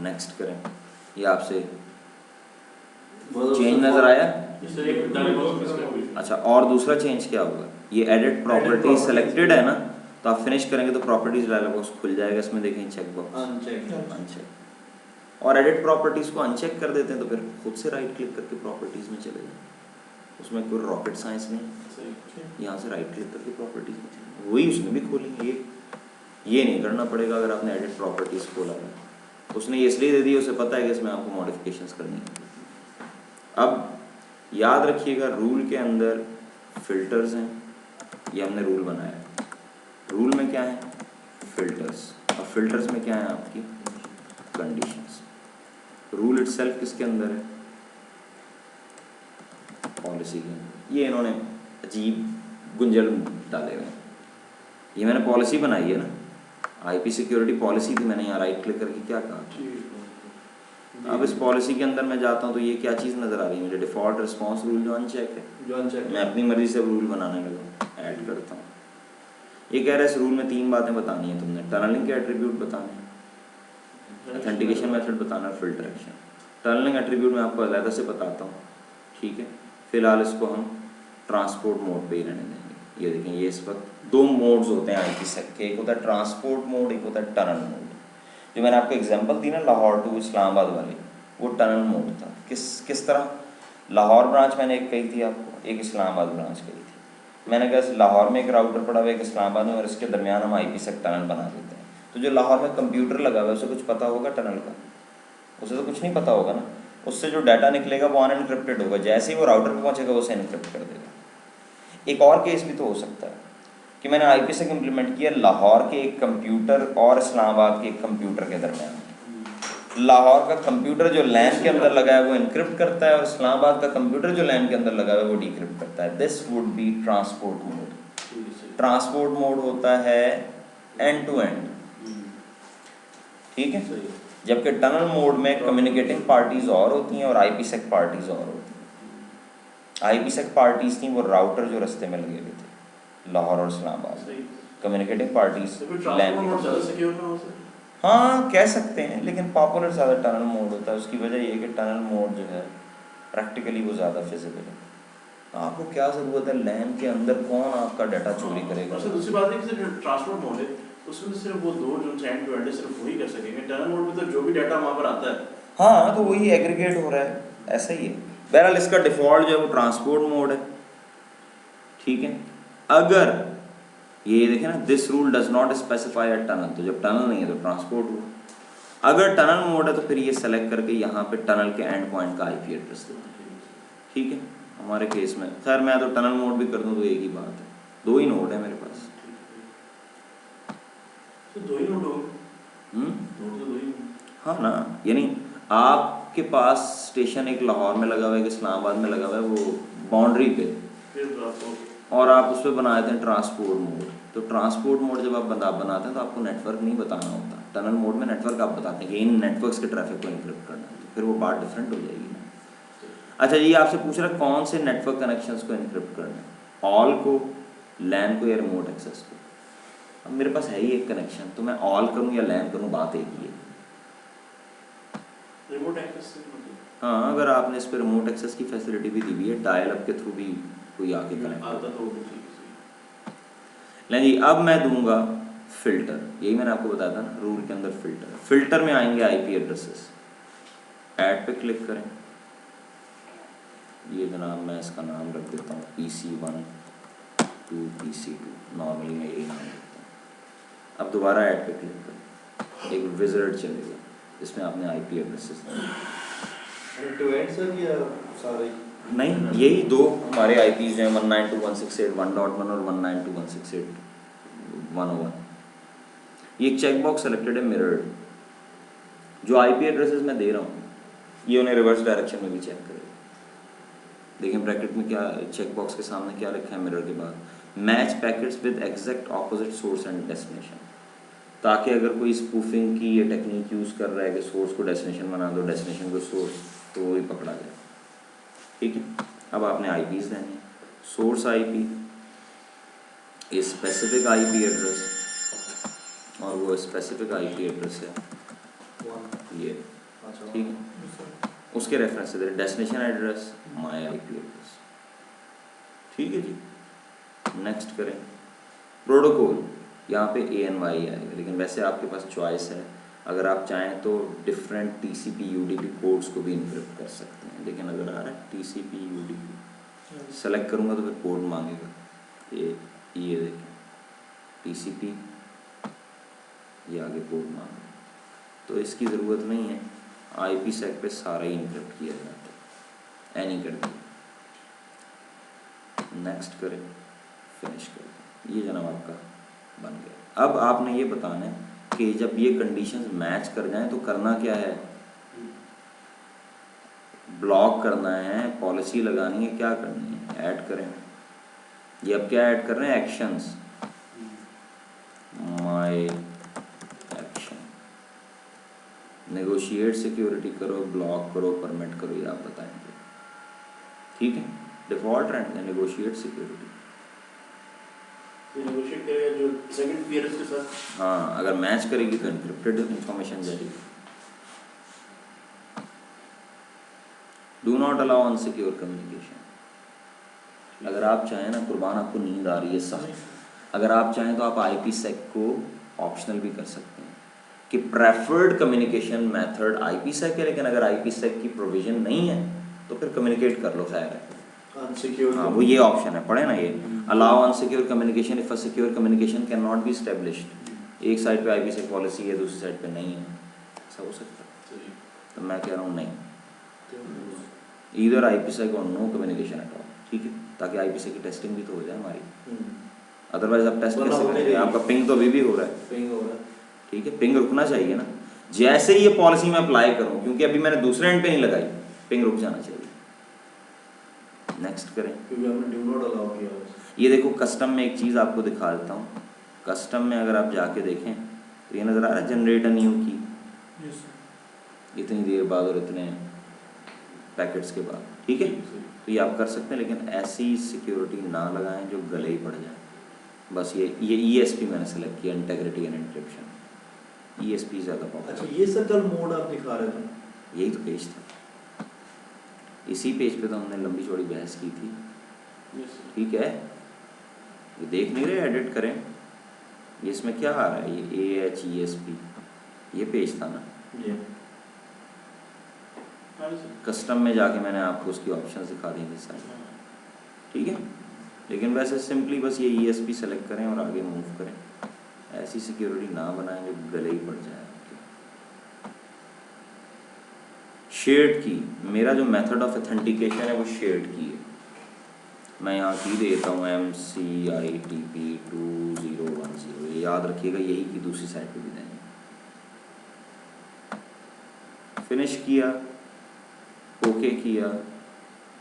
नेक्स्ट करें। ये आपसे चेंज नज़र आया। इससे एक डायलॉग बॉक्स में अच्छा, और दूसरा चेंज क्या होगा, ये एडिट प्रॉपर्टीज सेलेक्टेड है ना, तो आप फिनिश करेंगे तो प्रॉपर्टीज डायलॉग बॉक्स खुल जाएगा। इसमें देखें चेक बॉक्स अनचेक। अनचेक, और एडिट प्रॉपर्टीज को अनचेक कर देते हैं तो फिर खुद से राइट क्लिक करके प्रॉपर्टीज में चले जाए, उसमें कोई रॉकेट साइंस नहीं। यहाँ से राइट क्लिक करके प्रॉपर्टीज में चले, वही उसमें भी खोलेंगे। ये नहीं करना पड़ेगा अगर आपने एडिट प्रॉपर्टीज खोला है, उसने ये इसलिए दे दी, उसे पता है कि इसमें आपको मॉडिफिकेशंस करनी है। अब याद रखिएगा, रूल के अंदर फिल्टर्स हैं, ये हमने रूल बनाया है। रूल में क्या है, फिल्टर्स, और फिल्टर्स में क्या है आपकी कंडीशंस। रूल इटसेल्फ किसके अंदर है, पॉलिसी के अंदर। ये इन्होंने अजीब गुंजल डाले हुए हैं, ये मैंने पॉलिसी बनाई है ना, IP सिक्योरिटी पॉलिसी थी, मैंने यहाँ राइट क्लिक करके क्या कहा। अब इस पॉलिसी के अंदर मैं जाता हूँ तो ये क्या चीज़ नज़र आ रही है मुझे, डिफ़ॉल्ट रिस्पॉन्स रूल जो अनचेक है, जो अनचेक मैं अपनी मर्जी से रूल बनाने लगा, ऐड करता हूँ। ये कह रहा है इस रूल में 3 बातें बतानी है तुमने, टनलिंग के एट्रीब्यूट बताने हैं, ऑथेंटिकेशन मेथड बताना है, फिल्टर एक्शन। टनलिंग एट्रीब्यूट मैं आपको अलग से बताता हूँ, ठीक है। फिलहाल इसको हम ट्रांसपोर्ट मोड पे ही रहने देंगे। ये देखें, ये इस वक्त 2 मोड्स होते हैं IPsec के, एक होता है ट्रांसपोर्ट मोड, एक होता है टनल मोड। जो मैंने आपको एग्जांपल दी ना लाहौर टू इस्लामाबाद वाली, वो टनल मोड था। किस तरह, लाहौर ब्रांच मैंने एक कही थी आपको, एक इस्लामाबाद ब्रांच कही थी। मैंने कहा लाहौर में एक राउटर पड़ा हुआ है, एक इस्लामाबाद में, और इसके दरमियान हम IPsec टनल बना देते हैं। तो जो लाहौर में कंप्यूटर लगा हुआ है उसे कुछ पता होगा टनल का, उसे तो कुछ नहीं पता होगा ना। उससे जो डाटा निकलेगा वो अनएनक्रिप्टेड होगा, जैसे ही वो राउटर पर पहुँचेगा वो उसे एनक्रिप्ट कर देगा। एक और केस भी तो हो सकता है कि मैंने IPsec इम्प्लीमेंट किया लाहौर के एक कंप्यूटर और इस्लामाबाद के एक कंप्यूटर के दरमियान। लाहौर का कंप्यूटर जो लैन के अंदर लगा है वो इनक्रिप्ट करता है, और इस्लामाबाद का कंप्यूटर जो लैन के अंदर लगा है वो डिक्रिप्ट करता है। This would be transport mode. सही। ट्रांसपोर्ट मोड होता है एंड टू एंड, ठीक है। सही है। जबकि टनल मोड में कम्युनिकेटिंग पार्टीज और होती हैं और आईपीसेक पार्टीज और होती हैं। आईपीसेक पार्टीज थी वो राउटर जो रास्ते में लगे हुए थे लाहौर और इस्लामाबाद में। सही। कम्युनिकेटिंग पार्टीज तो फिर ट्रांसपोर्ट मोड ज़्यादा सिक्योर ना हो सर? हाँ कह सकते हैं, लेकिन पॉपुलर ज़्यादा टनल मोड होता है। उसकी वजह ये है कि टनल मोड जो है प्रैक्टिकली वो ज़्यादा फिजिबल है। आपको क्या ज़रूरत है लैन के अंदर, कौन आपका डाटा चोरी करेगा? और सर दूसरी बात है कि सर ट्रांसपोर्ट मोड है उसमें सिर्फ वो दो जो एंड टू एंड है सिर्फ वही कर सकेंगे। टनल मोड में तो जो भी डाटा वहाँ पर आता है हाँ तो वही एग्रीगेट हो रहा है, ऐसा ही है। बहरहाल इसका डिफ़ॉल्ट जो है वो ट्रांसपोर्ट मोड है, ठीक है। अगर ये देखें ना, this rule does not specify a tunnel, तो जब टनल नहीं है तो ट्रांसपोर्ट हुआ। अगर टनल मोड है तो फिर ये सेलेक्ट करके यहाँ पे टनल के एंड पॉइंट का आईपी एड्रेस देना, ठीक है। हमारे केस में खैर मैं तो टनल मोड भी कर दूँ तो एक ही बात है, दो ही नोड है मेरे पास। तो दो ही नोड हो हम्म, नोड तो दो ही हाँ ना, यानी आपके पास स्टेशन एक लाहौर में लगा हुआ है, एक इस्लामाबाद में लगा हुआ है, वो बाउंड्री पे, फिर ट्रांसपोर्ट और आप उस पर बना देते हैं ट्रांसपोर्ट मोड। तो ट्रांसपोर्ट मोड जब आप बनाते हैं तो आपको नेटवर्क नहीं बताना होता। टनल मोड में नेटवर्क आप बताते हैं कि इन नेटवर्क्स के ट्रैफिक को इनक्रिप्ट करना है, तो फिर वो बात डिफरेंट हो जाएगी ना। अच्छा ये आपसे पूछ रहा है कौन से नेटवर्क कनेक्शंस को इनक्रिप्ट करना है, ऑल को, लैन को या रिमोट एक्सेस को। अब मेरे पास है ही एक कनेक्शन, तो मैं ऑल करूँ या लैन करूँ बात एक ही है। रिमोट एक्सेस से मतलब हाँ अगर आपने इस पर रिमोट एक्सेस की फैसिलिटी भी दी हुई है, डायल अप के थ्रू भी कोई आके कनेक्ट आता होता तो वो ठीक लें जी। अब मैं दूंगा फिल्टर, यही मैंने आपको बताया था ना रूल के अंदर फिल्टर। फिल्टर में आएंगे आईपी एड्रेसेस, ऐड पे क्लिक करें। ये जनाब मैं इसका नाम रख देता हूँ PC1 to PC2, नॉर्मली मैं यही नाम रखता हूँ। अब दोबारा ऐड पे क्लिक करें, एक विज़ार्ड चलेगा इसमें आपने IP addresses end to end sir या सारे? नहीं, यही दो हमारे आईपीज हैं 192.168.1.1 और 192.168.101। ये एक चेक बॉक्स सेलेक्टेड है मिरर्ड, जो आईपी एड्रेसेस मैं दे रहा हूँ ये उन्हें रिवर्स डायरेक्शन में भी चेक करेगा। देखें ब्रैकेट में क्या, चेक बॉक्स के सामने क्या लिखा है मिरर के बाद, match packets with exact opposite source and destination, ताकि अगर कोई स्पूफिंग की ये टेक्निक यूज़ कर रहा है कि सोर्स को डेस्टिनेशन बना दो, डेस्टिनेशन को सोर्स, तो वो ही पकड़ा जाए, ठीक है। अब आपने आईपीज देने हैं, source IP, a specific IP address, और वो स्पेसिफिक आईपी एड्रेस है ये, ठीक है। उसके रेफरेंस से the destination address, my IP address, ठीक है जी। नेक्स्ट करें प्रोटोकॉल, यहाँ पे ANY आएगा, लेकिन वैसे आपके पास चॉइस है, अगर आप चाहें तो डिफरेंट TCP UDP कोड्स को भी इनक्रिप्ट कर सकते हैं, लेकिन अगर आ रहा है TCP UDP सेलेक्ट करूँगा तो फिर कोड मांगेगा। ये देखें TCP, ये आगे कोड मांगेगा, तो इसकी ज़रूरत नहीं है। IPsec पे सारा ही इनक्रिप्ट किया जाता है, एनी कर दिया। नेक्स्ट करें, फिनिश करें, ये जनाब आपका बन गया। अब आपने ये बताना है कि जब ये कंडीशंस मैच कर जाएं तो करना क्या है, ब्लॉक करना है, पॉलिसी लगानी है, क्या करनी है, ऐड करें। ये अब क्या ऐड कर रहे हैं, actions, my action, negotiate security करो, ब्लॉक करो, परमिट करो, ये आप बताएंगे, ठीक है। डिफॉल्ट रहने दें नेगोशिएट सिक्योरिटी, नेगोशिएट करेगा जो सेकंड पीयर्स के साथ। हाँ अगर मैच करेगी तो एनक्रिप्टेड इंफॉर्मेशन जाएगी। Do not allow unsecure communication, अगर आप चाहें ना, कुर्बान आपको नींद आ रही है सख्त, अगर आप चाहें तो आप IPsec को ऑप्शनल भी कर सकते हैं कि प्रेफर्ड कम्युनिकेशन मेथड IPsec है, लेकिन अगर IPsec की प्रोविजन नहीं है तो फिर कम्युनिकेट कर लो, खैर है। अनसिक्योर, हाँ वो ये ऑप्शन है, पढ़े ना ये, allow unsecure communication if a secure communication can not be established. एक साइड पे IPsec पॉलिसी है, दूसरी साइड पे नहीं है, ऐसा हो सकता है। तो मैं कह रहा हूँ नहीं, इधर IPsec और नो कम्युनिकेशन एट ऑल, ठीक है, ताकि IPsec की टेस्टिंग भी तो हो जाए हमारी। अदरवाइज आप टेस्ट कैसे करेंगे, आपका पिंग तो अभी भी हो रहा है, पिंग हो रहा है, ठीक है, पिंग रुकना चाहिए ना। जैसे ही ये पॉलिसी मैं अप्लाई करूँ, क्योंकि अभी मैंने दूसरे एंड पे नहीं लगाई, पिंग रुक जाना चाहिए। नेक्स्ट करें, क्योंकि हमने डू नॉट अलाउ किया है। ये देखो कस्टम में एक चीज़ आपको दिखा देता हूँ। कस्टम में अगर आप जाके देखें तो ये नज़र आ रहा है जनरेट अ न्यू की, इतनी देर बाद और इतने पैकेट्स के बाद, ठीक है। तो ये आप कर सकते हैं, लेकिन ऐसी सिक्योरिटी ना लगाएं जो गले ही पड़ जाए। बस ये ESP मैंने सेलेक्ट किया, इंटेग्रिटी एंड एन्क्रिप्शन। ESP ज़्यादा अच्छा, पॉपुलर। ये सर कल मोड आप दिखा रहे थे, यही तो पेज था, इसी पेज पे तो हमने लंबी चौड़ी बहस की थी, ठीक है। ये देख नहीं रहे, एडिट करें। ये इसमें क्या आ रहा है, ये AHESP, ये पेज था ना। ये कस्टम में जाके मैंने आपको उसकी ऑप्शंस दिखा दी थी सारी, ठीक है। लेकिन वैसे सिंपली बस ये ESP सेलेक्ट करें और आगे मूव करें। ऐसी सिक्योरिटी ना बनाएं जो गले ही पड़ जाए आपके। शेयर्ड की, मेरा जो मेथड ऑफ ऑथेंटिकेशन है वो शेयर्ड की है। मैं यहाँ की देता हूँ MCITP 2010, ये याद रखिएगा, यही की दूसरी साइड पे भी देंगे। फिनिश किया, ओके किया,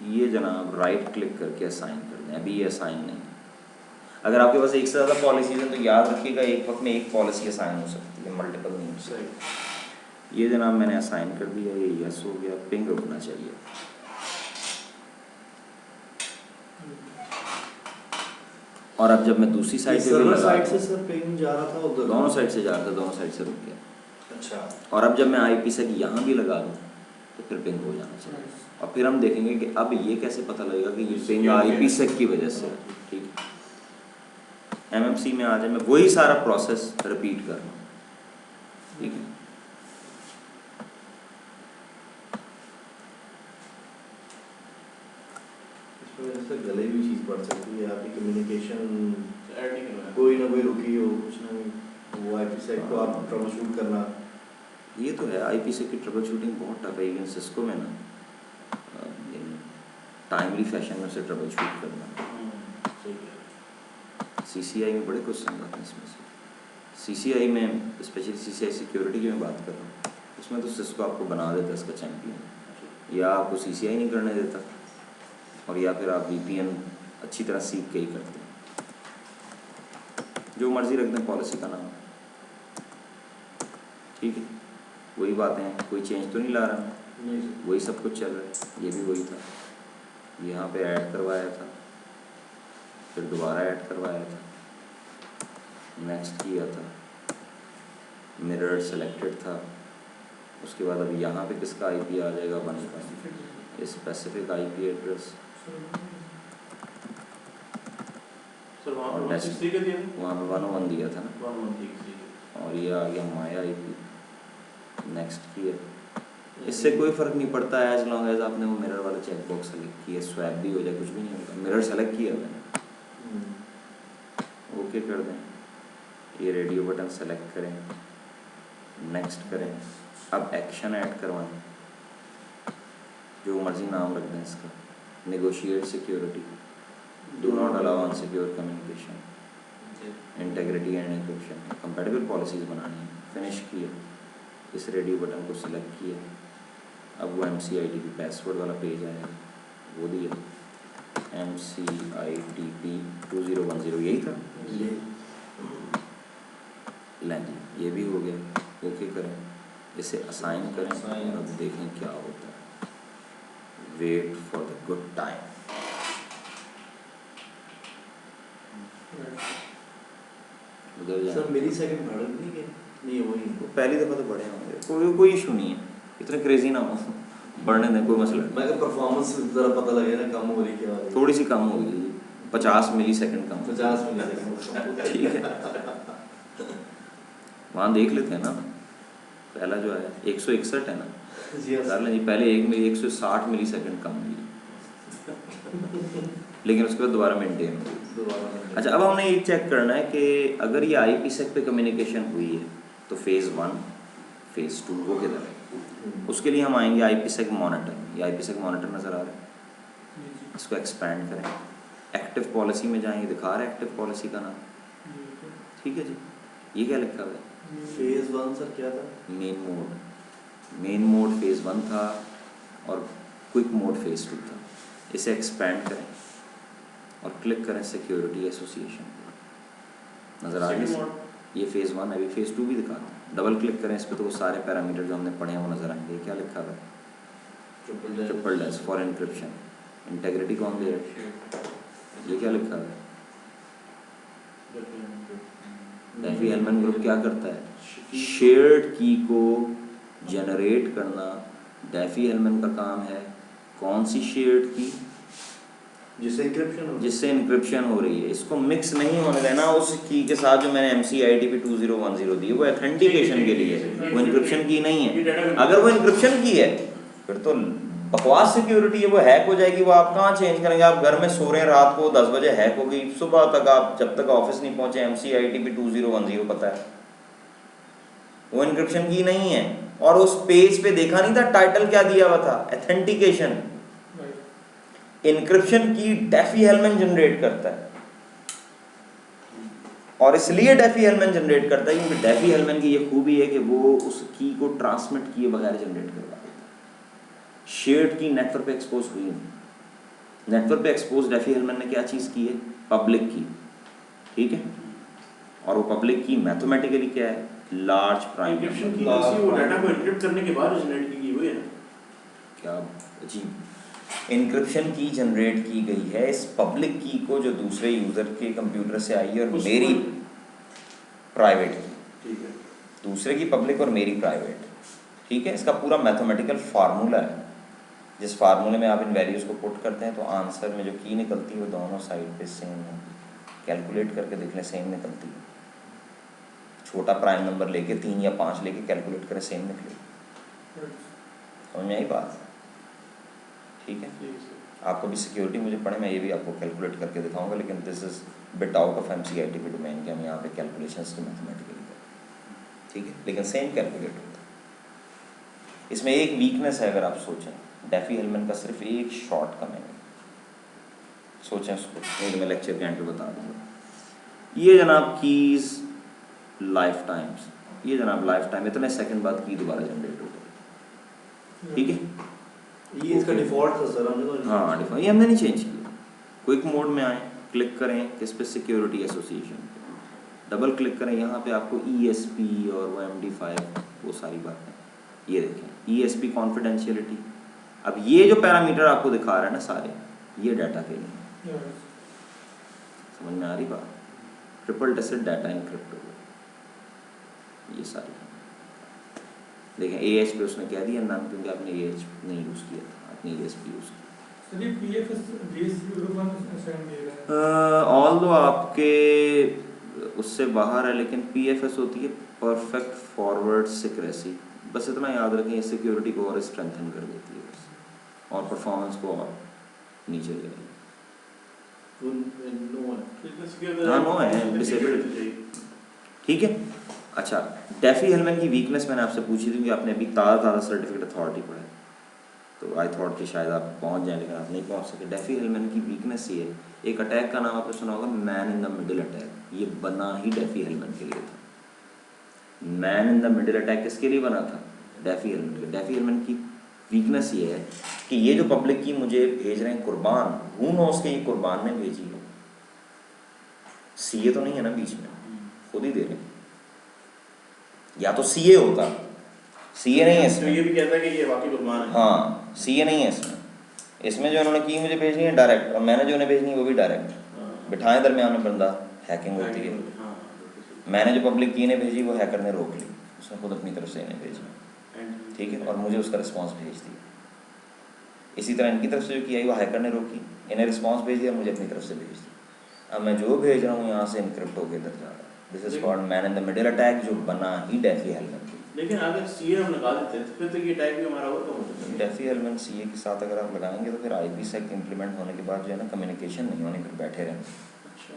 ये जनाब राइट क्लिक करके असाइन कर दें। अभी ये असाइन नहीं है। अगर आपके पास एक से ज़्यादा पॉलिसीज हैं तो याद रखिएगा एक वक्त में एक पॉलिसी असाइन हो सकती है, मल्टीपल नहीं हो सकती। ये जनाब मैंने असाइन कर दिया, ये यस हो गया, पिंग रुकना चाहिए। और अब जब मैं दूसरी साइड पे भी सर्वर लगा, साइड से सर पिंग जा रहा था उधर, दोनों साइड से जा रहा था, दोनों साइड से रुक गया। अच्छा, और अब जब मैं IPsec यहाँ भी लगा दूँ तो फिर पिंग हो जाना चाहिए। और फिर हम देखेंगे कि अब ये कैसे पता लगेगा कि ये पिंग IPsec की वजह से, ठीक है। MMC में आ जाए, मैं वही सारा प्रोसेस रिपीट कर रहा हूँ, ठीक है। इसमें सर गले भी चीज़ पड़ सकती है, आपकी कम्युनिकेशन ऐड नहीं करवाया। कोई ना कोई रुकी हो, कुछ ना कोई, वो IPsec को आप ट्रबल शूट करना। ये तो है, IPsec की ट्रबल शूटिंग बहुत टफ है। इवन सिस्को में ना टाइमली फैशन में उसे ट्रबल शूट करना। सही कह रहे CCI में बड़े क्वेश्चन आते हैं इसमें से। CCI में स्पेशली CCI सिक्योरिटी की मैं बात कर रहा हूँ, उसमें तो सिस्को आपको बना देता है इसका चैंपियन, या आपको CCI नहीं करने देता, और या फिर आप VPN अच्छी तरह सीख के ही करते हैं। जो मर्जी रख दें पॉलिसी का नाम, ठीक है। वही बातें हैं, कोई चेंज तो नहीं ला रहा मैं, नहीं सर, वही सब कुछ चल रहा है। ये भी वही था, यहाँ पे ऐड करवाया था, फिर दोबारा ऐड करवाया था, नेक्स्ट किया था, मिरर सेलेक्टेड था, उसके बाद अब यहाँ पे किसका IP आ जाएगा, बन पाए स्पेसिफिक IP एड्रेस, सर वहाँ और पर next- 163 का दिया था, वहाँ पे 101 दिया था ना, 113 का। और ये आ गया माया IP, नेक्स्ट किया। इससे कोई फ़र्क नहीं पड़ता एज लॉन्ग एज आपने वो मिरर वाला चेक बॉक्स सेलेक्ट किया, स्वैप भी हो जाए, कुछ भी नहीं होगा। मिरर सेलेक्ट किया मैंने, ओके कर दें, ये रेडियो बटन सेलेक्ट करें, नेक्स्ट करें। अब एक्शन ऐड करवाएं, जो मर्जी नाम रख दें इसका, negotiate security, do not allow unsecure communication, integrity and encryption, compatible policies बनानी है। फिनिश किया, इस रेडियो बटन को सिलेक्ट किया, अब वो MCITP पासवर्ड वाला पेज आएगा, वो दिया MCITP 2010, यही था। ये लें जी, ये भी हो गया, ओके करें, इसे असाइन करें Assign। और अब देखें क्या होता है। Wait for the good time. उधर सर जाए, मेरी सेकंड बढ़ नहीं गई, नहीं वही वो पहली दफ़ा तो बड़े होंगे, कोई इशू नहीं है, इतने क्रेजी ना हो, बढ़ने दें, कोई मसला नहीं। मैं क्या परफॉर्मेंस ज़रा पता लगे ना, कम हो रही क्या हो रही, थोड़ी सी कम होगी, 50 मिलीसेकंड कम, 50 मिनट ठीक है। वहाँ देख लेते हैं ना, पहला जो है 161 है ना, जी हाँ कर लें जी, पहले 160 मिलीसेकंड कम हुई, लेकिन उसके बाद दोबारा मेंटेन हो गई। दोबारा अच्छा, अब हमने ये चेक करना है कि अगर ये IPsec पे कम्युनिकेशन हुई है तो फेज़ 1, फेज़ 2 वो किधर है। उसके लिए हम आएंगे IPsec मॉनिटर, ये IPsec मॉनिटर नज़र आ रहा है, इसको एक्सपैंड करें, एक्टिव पॉलिसी में जाएंगे, दिखा रहा है एक्टिव पॉलिसी का नाम, ठीक है जी। ये क्या लिखा हुआ है, फेज 1 सर क्या था, मेन मोड फेज़ 1 था और क्विक मोड फेज़ 2 था। इसे एक्सपैंड करें, और क्लिक करें सिक्योरिटी एसोसिएशन। नज़र आ Second गया? mode, ये फेज़ 1 है, अभी फेज़ 2 भी दिखाता हूँ। डबल क्लिक करें इस पर तो वो सारे पैरामीटर जो हमने पढ़े हैं वो नज़र आएंगे। क्या लिखा हुआ है? Triple dash for encryption. Integrity कौन दे रहा है? ये क्या लिखा हुआ है? डेफी हेलमैन ग्रुप क्या करता है? शेयर्ड की को जनरेट करना डेफी हेलमैन का काम है। कौन सी शेयर्ड की? जिससे इंक्रिप्शन हो, जिससे इंक्रिप्शन हो रही है। इसको मिक्स नहीं होने देना उस की के साथ जो मैंने MCITP 2010 दी है, वो ऑथेंटिकेशन के लिए है, वो इंक्रिप्शन की नहीं है। अगर वो इंक्रिप्शन की है फिर तो बकवास सिक्योरिटी है, वो हैक हो जाएगी। वो आप कहाँ चेंज करेंगे? आप घर में सो रहे हैं, रात को 10 बजे हैक हो गई, सुबह तक आप जब तक ऑफिस नहीं पहुंचे MCITP 2010 पता है, वो इंक्रिप्शन की नहीं है। और उस पेज पे देखा नहीं था टाइटल क्या दिया हुआ था? ऑथेंटिकेशन। इंक्रिप्शन की डेफी हेलमैन जनरेट करता है, और इसलिए डेफी हेलमैन जनरेट करता है क्योंकि डेफी हेलमैन की ये खूबी है कि वो उस की को ट्रांसमिट किए बगैर जनरेट करवा देता है। शेयर्ड की नेटवर्क पे एक्सपोज हुई नहीं। नेटवर्क पे एक्सपोज डेफी हेलमैन ने क्या चीज़ की है? पब्लिक की, ठीक है। और वो पब्लिक की मैथमेटिकली क्या है? लार्ज प्राइम एन्क्रिप्शन की Large किसी वो prime डाटा को एन्क्रिप्ट करने के बाद जनरेट की हुई है ना। क्या अजीब। इंक्रिप्शन की जनरेट की गई है इस पब्लिक की को जो दूसरे यूज़र के कंप्यूटर से आई है, और उसको- मेरी प्राइवेट की, ठीक है। दूसरे की पब्लिक और मेरी प्राइवेट, ठीक है। इसका पूरा मैथमेटिकल फार्मूला है, जिस फार्मूले में आप इन वैल्यूज़ को पुट करते हैं तो आंसर में जो की निकलती है वो दोनों साइड पे सेम होगी। कैलकुलेट करके देख लें, सेम निकलती है। छोटा प्राइम नंबर लेके 3 या 5 लेके कैलकुलेट करें, सेम निकलेगी। समझ में आई बात? ठीक है। आपको भी सिक्योरिटी मुझे पढ़े, मैं ये भी आपको कैलकुलेट करके दिखाऊंगा, लेकिन this is bit out of MCITP domain कि हम यहाँ पे कैलकुलेशंस की मैथमेटिकली करें, ठीक है, लेकिन सेम कैलकुलेट होता है। इसमें एक वीकनेस है, अगर आप सोचें, डेफी हेलमैन का सिर्फ एक शॉर्ट कमेंट है, सोचें उसको, नहीं तो मैं लेक्चर के एंड पे बता दूँगा। ये जनाब कीज़ लाइफ टाइम्स, ये जनाब लाइफ टाइम, इतने सेकंड बाद की दोबारा जनरेट हो गई, ठीक है। ये इसका डिफ़ॉल्ट था सर, हमने तो हाँ डिफॉल्ट, ये हमने नहीं चेंज किया। क्विक मोड में आए, क्लिक करें किस पे? सिक्योरिटी एसोसिएशन, डबल क्लिक करें, यहाँ पे आपको ESP और वो MD5 वो सारी बातें, ये देखें ESP कॉन्फिडेंशियलिटी। अब ये जो पैरामीटर आपको दिखा रहा है ना सारे, ये डाटा के लिए, समझ में आ रही बात? ट्रिपल टेस्टेड डाटा इनक्रिप्ट हो गया, ये सारी देखें। AH पे उसने कह दिया नाम, क्योंकि आपने AH नहीं यूज़ किया था, आपने ESP यूज़ किया। ऑल दो आपके उससे बाहर है, लेकिन PFS होती है परफेक्ट फॉरवर्ड सिक्रेसी। बस इतना याद रखें, ये सिक्योरिटी को और स्ट्रेंथन कर देती है बस, और परफॉर्मेंस को और नीचे ले जाएगी। हाँ नो है, डिसेबल्ड, ठीक है। अच्छा, डेफी हेलमैन की वीकनेस मैंने आपसे पूछी थी कि आपने अभी ताज़ा सर्टिफिकेट अथॉरिटी पढ़ा है, तो आई थॉट कि शायद आप पहुंच जाएं, लेकिन आप नहीं पहुंच सके। डेफी हेलमैन की वीकनेस ये है, एक अटैक का नाम आपने सुना होगा, man in the middle attack. ये बना ही डेफी हेलमैन के लिए था। Man in the middle attack किसके लिए बना था? डेफी हेलमैन के लिए। डेफी हेलमैन की वीकनेस ये है कि ये जो पब्लिक की मुझे भेज रहे हैं कुर्बान, हूँ नोस के ये कुर्बान ने भेजी है, CA तो नहीं है ना बीच में, खुद ही दे रहे हैं। या तो CA होता, CA नहीं है इसमें, ये भी कहता है कि ये वाकई कुर्बान है। हाँ CA नहीं है इसमें। इसमें जो उन्होंने की मुझे भेजनी है डायरेक्ट, और मैंने जो उन्हें भेजनी है वो भी डायरेक्ट। बिठाएं दरमियान में बंदा, हैकिंग होती है। मैंने जो पब्लिक की इन्हें भेजी वो हैकर ने रोक ली, उसने खुद अपनी तरफ से इन्हें भेजी, ठीक है, और मुझे उसका रिस्पांस भेज दिया। इसी तरह इनकी तरफ से जो किया वो हैकर ने रोकी, इन्हें रिस्पांस भेज दिया, मुझे अपनी तरफ से भेज दिया। अब मैं जो भेज रहा हूँ यहाँ से इनक्रिप्ट होकर इधर जा रहा है। This is called man in the middle attack, जो बना ही डेफी हेलमैन की। लेकिन अगर CA हम लगा देते तो फिर तो ये टाइप भी हमारा और कम हो सकता है। डेफी हेलमैन CA के साथ अगर आप लगाएंगे तो फिर IPsec इम्प्लीमेंट होने के बाद जो है ना, कम्युनिकेशन नहीं होनी, फिर बैठे रहेंगे। अच्छा,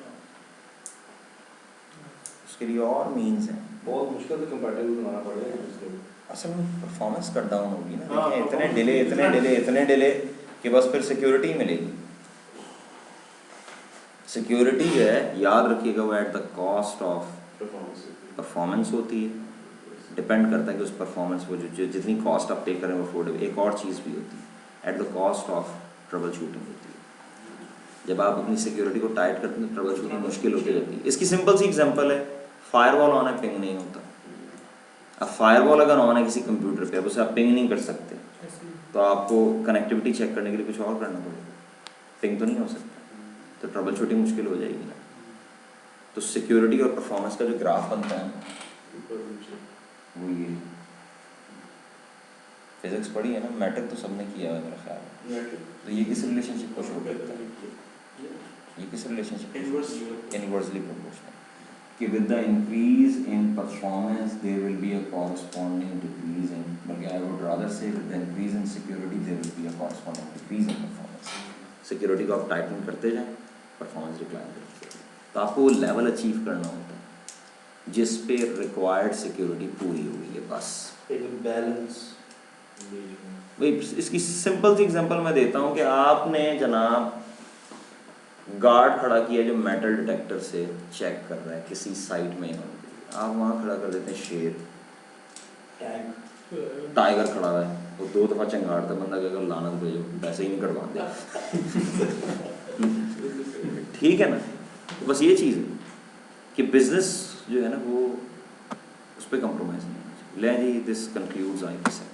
उसके लिए और मीन्स हैं। बहुत मुश्किल से कंपैटिबल बनाना पड़ेगा इसको। असल में परफॉर्मेंस कट डाउन होगी ना, हाँ, देखिए इतने performance डिले कि बस फिर सिक्योरिटी मिलेगी। सिक्योरिटी जो है याद रखिएगा, वो at the cost of performance होती है। डिपेंड करता है कि उस परफॉर्मेंस वो जो जितनी कॉस्ट आप पे करें वो अफोर्डेबल। एक और चीज़ भी होती है, at the cost of trouble shooting होती है। जब आप अपनी सिक्योरिटी को टाइट करते हैं तो ट्रबल शूटिंग मुश्किल होती जाती है। इसकी सिंपल सी एग्जांपल है, फायरवॉल ऑन है, पिंग नहीं होता। अब फायरवॉल अगर ऑन है किसी कंप्यूटर पे, अब उसे आप पिंग नहीं कर सकते, तो आपको कनेक्टिविटी चेक करने के लिए कुछ और करना पड़ेगा, पिंग तो नहीं हो सकता, तो ट्रबल शूटिंग मुश्किल हो जाएगी ना। तो सिक्योरिटी और परफॉर्मेंस का जो ग्राफ बनता है वो ये फिजिक्स पढ़ी है ना, मैट्रिक तो सबने किया है मेरा ख्याल है। तो ये किस रिलेशनशिप को शो करता है, ये किस रिलेशनशिप इनवर्सली प्रोपोर्शनल, कि with the increase in performance there will be a corresponding decrease in, बल्कि I would rather say with the increase in security there will be a corresponding decrease in performance. Security को आप टाइटन करते जाएं, परफॉर्मेंस डिक्लाइन करते जाएं, तो आपको वो लेवल अचीव करना होता है जिस पे रिक्वायर्ड सिक्योरिटी पूरी हुई है। बस एक बैलेंस भाई, इसकी सिंपल सी एग्जांपल मैं देता हूँ कि आपने जनाब गार्ड खड़ा किया जो मेटल डिटेक्टर से चेक कर रहा है किसी साइट में, आप वहाँ खड़ा कर देते हैं शेर, टाइगर खड़ा हुआ है, वो 2 दफ़ा चंगाड़ता, बंदा कहेगा लानत भेजो, पैसे ही नहीं कटवा दे। ठीक है ना, तो बस ये चीज़ है कि बिजनेस जो है ना वो उस पर कंप्रोमाइज़ नहीं होना चाहिए। ले जी, दिस कंक्लूड्स आईपी।